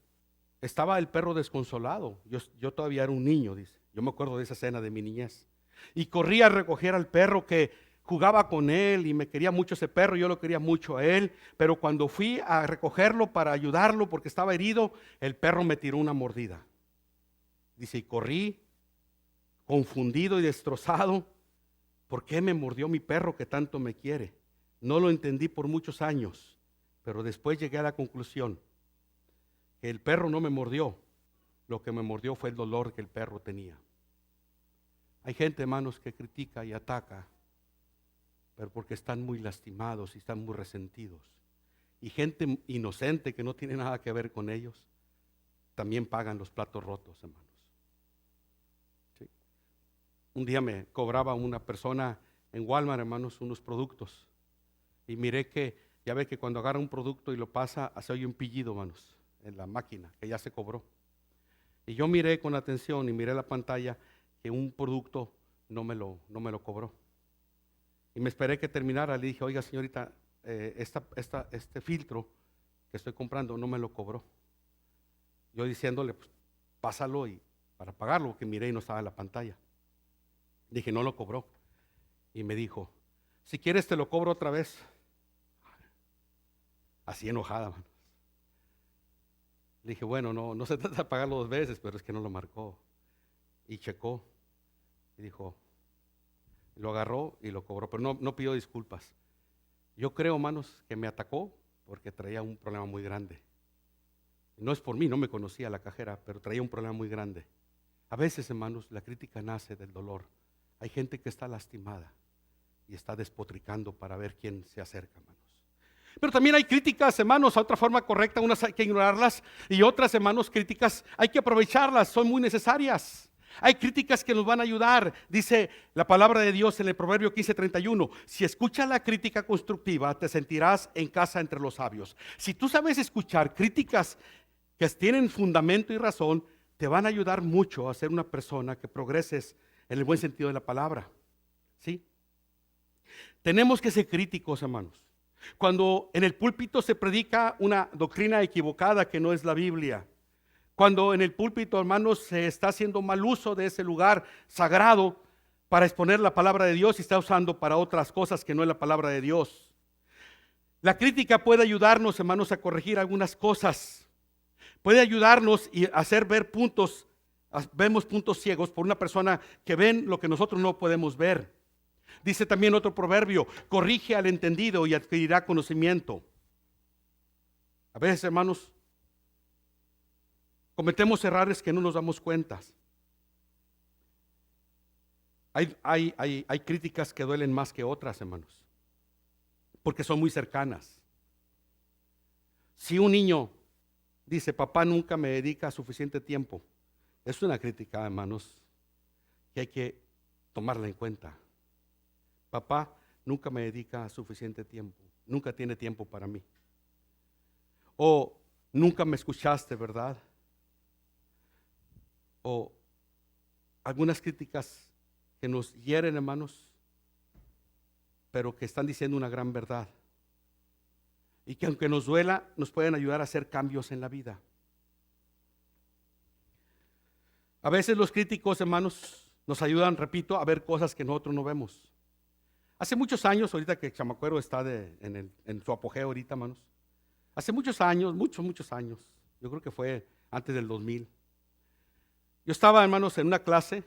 estaba el perro desconsolado. Yo todavía era un niño, dice. Yo me acuerdo de esa escena de mi niñez. Y corría a recoger al perro, que jugaba con él y me quería mucho ese perro, yo lo quería mucho a él. Pero cuando fui a recogerlo para ayudarlo porque estaba herido, el perro me tiró una mordida. Dice, y corrí confundido y destrozado. ¿Por qué me mordió mi perro que tanto me quiere? No lo entendí por muchos años, pero después llegué a la conclusión que el perro no me mordió, lo que me mordió fue el dolor que el perro tenía. Hay gente, hermanos, que critica y ataca, pero porque están muy lastimados y están muy resentidos. Y gente inocente que no tiene nada que ver con ellos, también pagan los platos rotos, hermanos. ¿Sí? Un día me cobraba una persona en Walmart, hermanos, unos productos. Y miré que, ya ve que cuando agarra un producto y lo pasa, se oye un pillido, hermanos, en la máquina, que ya se cobró. Y yo miré con atención y miré la pantalla que un producto no me lo cobró. Y me esperé que terminara. Le dije, oiga, señorita, este filtro que estoy comprando no me lo cobró. Yo diciéndole, pues, pásalo y para pagarlo, que miré y no estaba en la pantalla. Dije, no lo cobró. Y me dijo, si quieres te lo cobro otra vez. Así enojada, hermanos. Le dije, bueno, no se trata de pagarlo 2 veces, pero es que no lo marcó. Y checó. Y dijo, lo agarró y lo cobró, pero no pidió disculpas. Yo creo, hermanos, que me atacó porque traía un problema muy grande. No es por mí, no me conocía la cajera, pero traía un problema muy grande. A veces, hermanos, la crítica nace del dolor. Hay gente que está lastimada y está despotricando para ver quién se acerca, hermanos. Pero también hay críticas, hermanos, a otra forma correcta, unas hay que ignorarlas y otras, hermanos, críticas hay que aprovecharlas, son muy necesarias. Hay críticas que nos van a ayudar. Dice la palabra de Dios en el Proverbio 15:31, si escuchas la crítica constructiva, te sentirás en casa entre los sabios. Si tú sabes escuchar críticas que tienen fundamento y razón, te van a ayudar mucho a ser una persona que progreses en el buen sentido de la palabra. ¿Sí? Tenemos que ser críticos, hermanos. Cuando en el púlpito se predica una doctrina equivocada que no es la Biblia, cuando en el púlpito, hermanos, se está haciendo mal uso de ese lugar sagrado para exponer la palabra de Dios y está usando para otras cosas que no es la palabra de Dios. La crítica puede ayudarnos, hermanos, a corregir algunas cosas. Puede ayudarnos y hacer ver vemos puntos ciegos por una persona que ven lo que nosotros no podemos ver. Dice también otro proverbio: corrige al entendido y adquirirá conocimiento. A veces, hermanos, cometemos errores que no nos damos cuenta. Hay críticas que duelen más que otras, hermanos, porque son muy cercanas. Si un niño dice: papá nunca me dedica suficiente tiempo, es una crítica, hermanos, que hay que tomarla en cuenta. Papá nunca me dedica suficiente tiempo, nunca tiene tiempo para mí. O nunca me escuchaste, ¿verdad? O algunas críticas que nos hieren, hermanos, pero que están diciendo una gran verdad. Y que aunque nos duela, nos pueden ayudar a hacer cambios en la vida. A veces los críticos, hermanos, nos ayudan, repito, a ver cosas que nosotros no vemos. Hace muchos años, ahorita que Chamacuero está en su apogeo ahorita, hermanos. Hace muchos años, muchos años, yo creo que fue antes del 2000. Yo estaba, hermanos, en una clase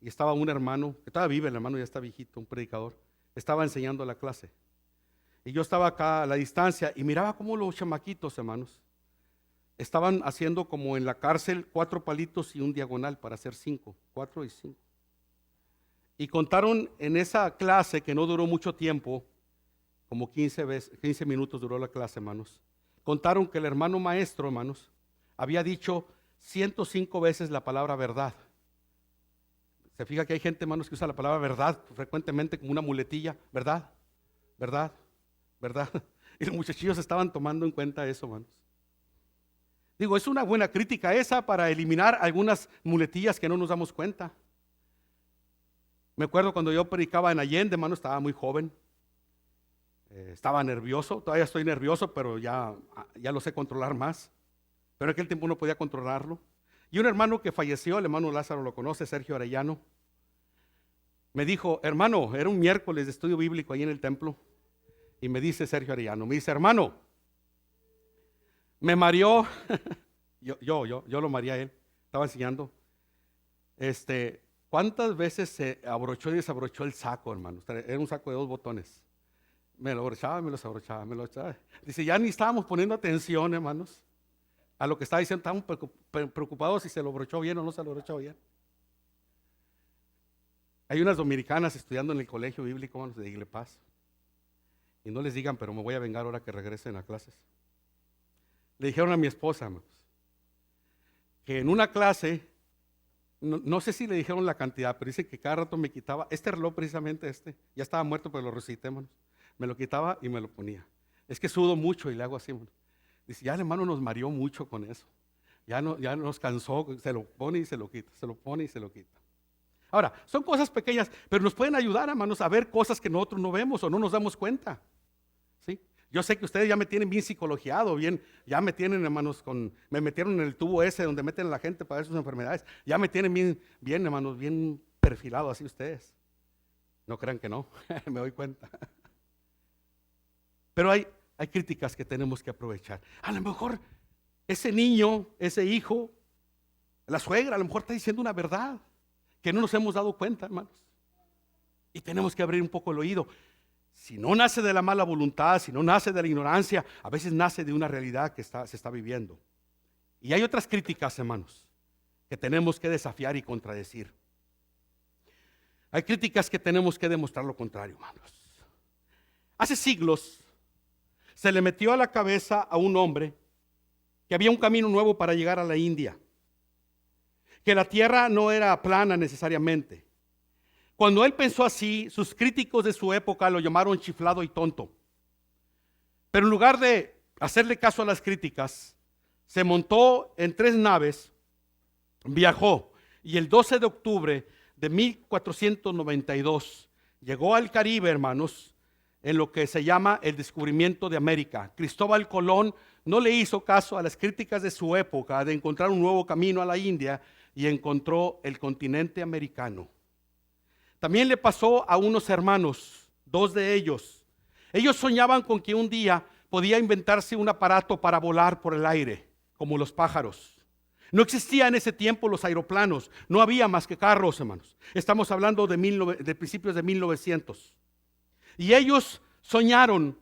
y estaba un hermano, que todavía vive, el hermano ya está viejito, un predicador, estaba enseñando la clase. Y yo estaba acá a la distancia y miraba cómo los chamaquitos, hermanos, estaban haciendo como en la cárcel 4 palitos y un diagonal para hacer 5, 4 y 5. Y contaron en esa clase, que no duró mucho tiempo, como 15 minutos duró la clase, hermanos. Contaron que el hermano maestro, hermanos, había dicho 105 veces la palabra verdad. Se fija que hay gente, hermanos, que usa la palabra verdad frecuentemente como una muletilla. Verdad, verdad, verdad. Y los muchachillos estaban tomando en cuenta eso, hermanos. Digo, es una buena crítica esa para eliminar algunas muletillas que no nos damos cuenta. Me acuerdo cuando yo predicaba en Allende, hermano, estaba muy joven. Estaba nervioso, todavía estoy nervioso, pero ya lo sé controlar más. Pero en aquel tiempo no podía controlarlo. Y un hermano que falleció, el hermano Lázaro lo conoce, Sergio Arellano, me dijo: hermano, era un miércoles de estudio bíblico ahí en el templo, y me dice Sergio Arellano, me dice: hermano, me mareó, yo lo mareé a él, estaba enseñando, ¿cuántas veces se abrochó y desabrochó el saco, hermano? Era un saco de 2 botones. Me lo abrochaba, me los abrochaba, me lo abrochaba. Dice, ya ni estábamos poniendo atención, hermanos, a lo que estaba diciendo. Estábamos preocupados si se lo abrochó bien o no se lo abrochó bien. Hay unas dominicanas estudiando en el colegio bíblico, hermanos, de Igle Paz. Y no les digan, pero me voy a vengar ahora que regresen a clases. Le dijeron a mi esposa, hermanos, que en una clase, no sé si le dijeron la cantidad, pero dice que cada rato me quitaba este reloj, precisamente ya estaba muerto, pero lo recité, hermanos. Me lo quitaba y me lo ponía. Es que sudo mucho y le hago así, hermano. Dice, ya el hermano nos mareó mucho con eso. Ya nos cansó, se lo pone y se lo quita, se lo pone y se lo quita. Ahora, son cosas pequeñas, pero nos pueden ayudar, hermanos, a ver cosas que nosotros no vemos o no nos damos cuenta. ¿Sí? Yo sé que ustedes ya me tienen bien psicologiado, ya me tienen, hermanos, me metieron en el tubo ese donde meten a la gente para ver sus enfermedades. Ya me tienen bien, hermanos, bien perfilado así ustedes. No crean que no, me doy cuenta. Pero hay críticas que tenemos que aprovechar. A lo mejor ese niño, ese hijo, la suegra, a lo mejor está diciendo una verdad que no nos hemos dado cuenta, hermanos. Y tenemos que abrir un poco el oído. Si no nace de la mala voluntad, si no nace de la ignorancia, a veces nace de una realidad que se está viviendo. Y hay otras críticas, hermanos, que tenemos que desafiar y contradecir. Hay críticas que tenemos que demostrar lo contrario, hermanos. Hace siglos se le metió a la cabeza a un hombre que había un camino nuevo para llegar a la India, que la tierra no era plana necesariamente. Cuando él pensó así, sus críticos de su época lo llamaron chiflado y tonto. Pero en lugar de hacerle caso a las críticas, se montó en 3 naves, viajó, y el 12 de octubre de 1492 llegó al Caribe, hermanos, en lo que se llama el descubrimiento de América. Cristóbal Colón no le hizo caso a las críticas de su época de encontrar un nuevo camino a la India y encontró el continente americano. También le pasó a unos hermanos, 2 de ellos. Ellos soñaban con que un día podía inventarse un aparato para volar por el aire, como los pájaros. No existía en ese tiempo los aeroplanos, no había más que carros, hermanos. Estamos hablando de principios de 1900. Y ellos soñaron,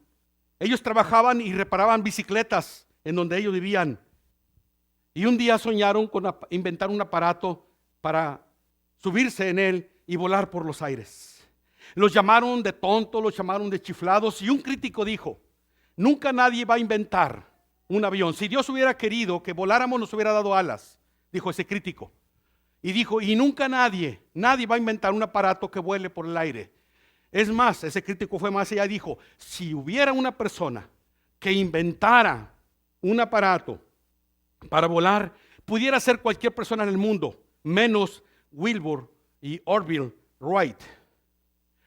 ellos trabajaban y reparaban bicicletas en donde ellos vivían. Y un día soñaron con inventar un aparato para subirse en él y volar por los aires. Los llamaron de tontos, los llamaron de chiflados, y un crítico dijo: nunca nadie va a inventar un avión. Si Dios hubiera querido que voláramos, nos hubiera dado alas, dijo ese crítico. Y dijo, y nunca nadie va a inventar un aparato que vuele por el aire. Es más, ese crítico fue más allá y dijo, si hubiera una persona que inventara un aparato para volar, pudiera ser cualquier persona en el mundo, menos Wilbur y Orville Wright.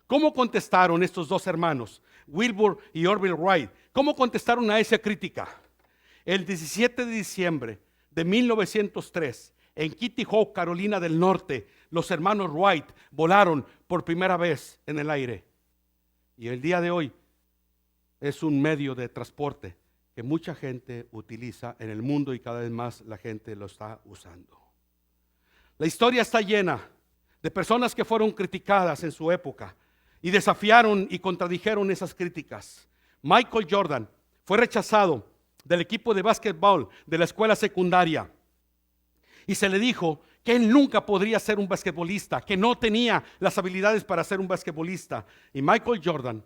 ¿Cómo contestaron estos dos hermanos, Wilbur y Orville Wright? ¿Cómo contestaron a esa crítica? El 17 de diciembre de 1903, en Kitty Hawk, Carolina del Norte, los hermanos Wright volaron por primera vez en el aire. Y el día de hoy es un medio de transporte que mucha gente utiliza en el mundo y cada vez más la gente lo está usando. La historia está llena de personas que fueron criticadas en su época y desafiaron y contradijeron esas críticas. Michael Jordan fue rechazado del equipo de básquetbol de la escuela secundaria y se le dijo que él nunca podría ser un basquetbolista, que no tenía las habilidades para ser un basquetbolista. Y Michael Jordan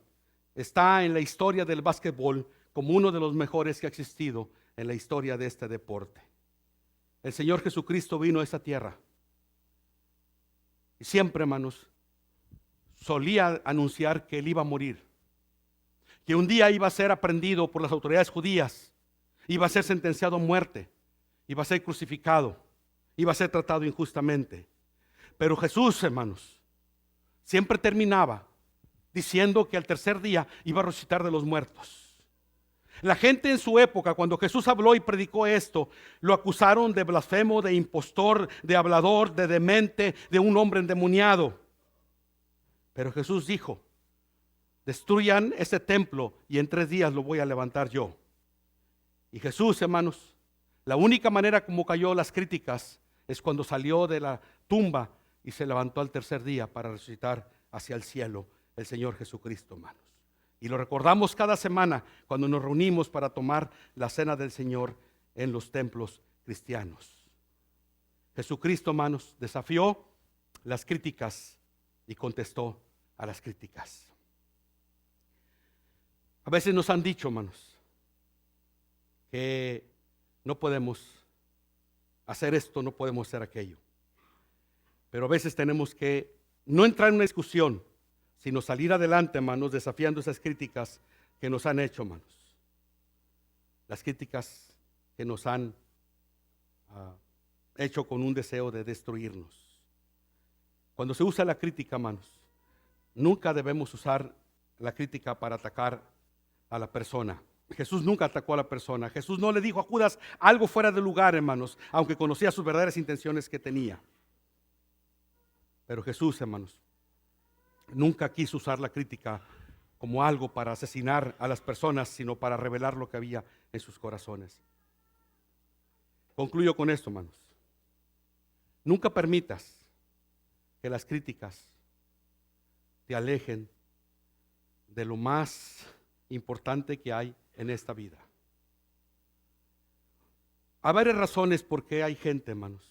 está en la historia del básquetbol como uno de los mejores que ha existido en la historia de este deporte. El Señor Jesucristo vino a esta tierra y siempre, hermanos, solía anunciar que él iba a morir, que un día iba a ser aprehendido por las autoridades judías, iba a ser sentenciado a muerte, iba a ser crucificado, iba a ser tratado injustamente. Pero Jesús, hermanos, siempre terminaba diciendo que al tercer día iba a resucitar de los muertos. La gente en su época, cuando Jesús habló y predicó esto, lo acusaron de blasfemo, de impostor, de hablador, de demente, de un hombre endemoniado. Pero Jesús dijo, destruyan este templo y en 3 días lo voy a levantar yo. Y Jesús, hermanos, la única manera como cayó las críticas es cuando salió de la tumba y se levantó al tercer día para resucitar hacia el cielo el Señor Jesucristo, hermanos. Y lo recordamos cada semana cuando nos reunimos para tomar la cena del Señor en los templos cristianos. Jesucristo, hermanos, desafió las críticas y contestó a las críticas. A veces nos han dicho, hermanos, que no podemos hacer esto, no podemos hacer aquello. Pero a veces tenemos que no entrar en una discusión, sino salir adelante, hermanos, desafiando esas críticas que nos han hecho, hermanos. Las críticas que nos han hecho con un deseo de destruirnos. Cuando se usa la crítica, hermanos, nunca debemos usar la crítica para atacar a la persona. Jesús nunca atacó a la persona. Jesús no le dijo a Judas algo fuera de lugar, hermanos, aunque conocía sus verdaderas intenciones que tenía. Pero Jesús, hermanos, nunca quiso usar la crítica como algo para asesinar a las personas, sino para revelar lo que había en sus corazones. Concluyo con esto, hermanos. Nunca permitas que las críticas te alejen de lo más importante que hay en esta vida. Hay varias razones por qué hay gente, hermanos,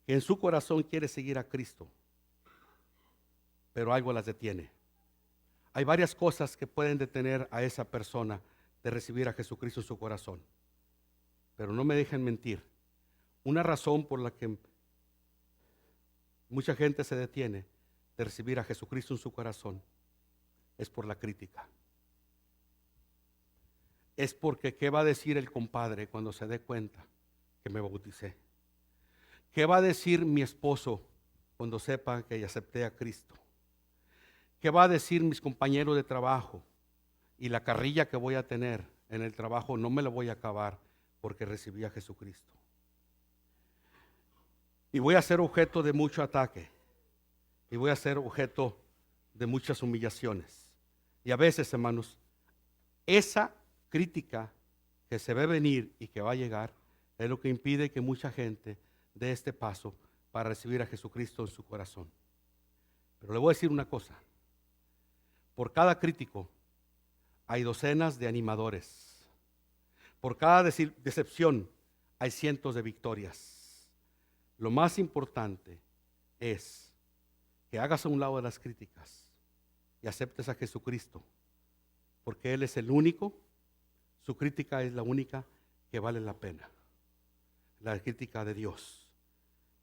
que en su corazón quiere seguir a Cristo, pero algo las detiene. Hay varias cosas que pueden detener a esa persona de recibir a Jesucristo en su corazón. Pero no me dejen mentir. Una razón por la que mucha gente se detiene de recibir a Jesucristo en su corazón es por la crítica. Es porque ¿qué va a decir el compadre cuando se dé cuenta que me bauticé? ¿Qué va a decir mi esposo cuando sepa que acepté a Cristo? ¿Qué va a decir mis compañeros de trabajo? Y la carrilla que voy a tener en el trabajo no me la voy a acabar porque recibí a Jesucristo. Y voy a ser objeto de mucho ataque. Y voy a ser objeto de muchas humillaciones. Y a veces, hermanos, esa crítica que se ve venir y que va a llegar es lo que impide que mucha gente dé este paso para recibir a Jesucristo en su corazón. Pero le voy a decir una cosa: por cada crítico hay docenas de animadores. Por cada decepción hay cientos de victorias. Lo más importante es que hagas a un lado de las críticas y aceptes a Jesucristo, porque Él es el único, su crítica es la única que vale la pena, la crítica de Dios.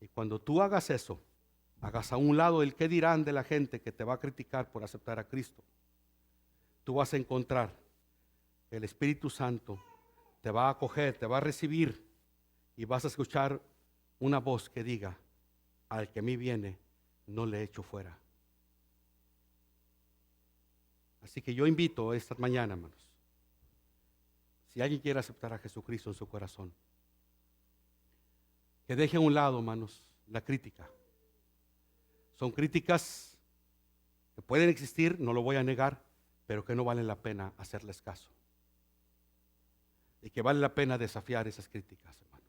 Y cuando tú hagas eso, hagas a un lado el qué dirán de la gente que te va a criticar por aceptar a Cristo, tú vas a encontrar que el Espíritu Santo te va a acoger, te va a recibir y vas a escuchar una voz que diga: al que a mí viene, no le echo fuera. Así que yo invito esta mañana, hermanos, si alguien quiere aceptar a Jesucristo en su corazón, que deje a un lado, hermanos, la crítica. Son críticas que pueden existir, no lo voy a negar, pero que no valen la pena hacerles caso. Y que vale la pena desafiar esas críticas, hermanos.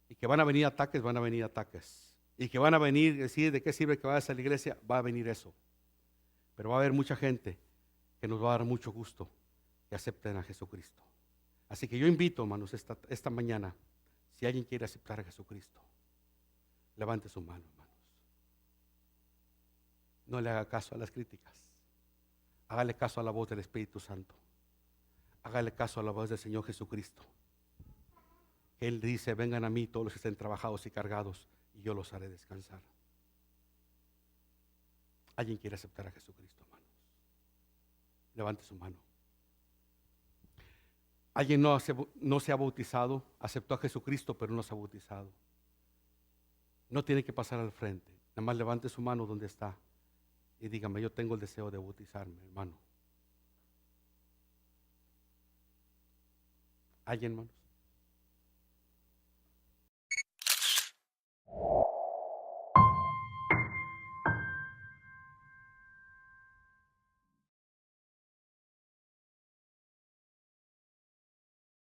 Y que van a venir ataques, van a venir ataques. Y que van a venir, decir, ¿de qué sirve que vayas a la iglesia? Va a venir eso. Pero va a haber mucha gente que nos va a dar mucho gusto que acepten a Jesucristo. Así que yo invito, hermanos, esta mañana, si alguien quiere aceptar a Jesucristo, levante su mano, hermanos. No le haga caso a las críticas. Hágale caso a la voz del Espíritu Santo. Hágale caso a la voz del Señor Jesucristo. Él dice: vengan a mí todos los que estén trabajados y cargados, y yo los haré descansar. ¿Alguien quiere aceptar a Jesucristo, hermanos? Levante su mano. ¿Alguien no se ha bautizado? Aceptó a Jesucristo, pero no se ha bautizado. No tiene que pasar al frente. Nada más levante su mano donde está y dígame: yo tengo el deseo de bautizarme, hermano. ¿Alguien, hermanos?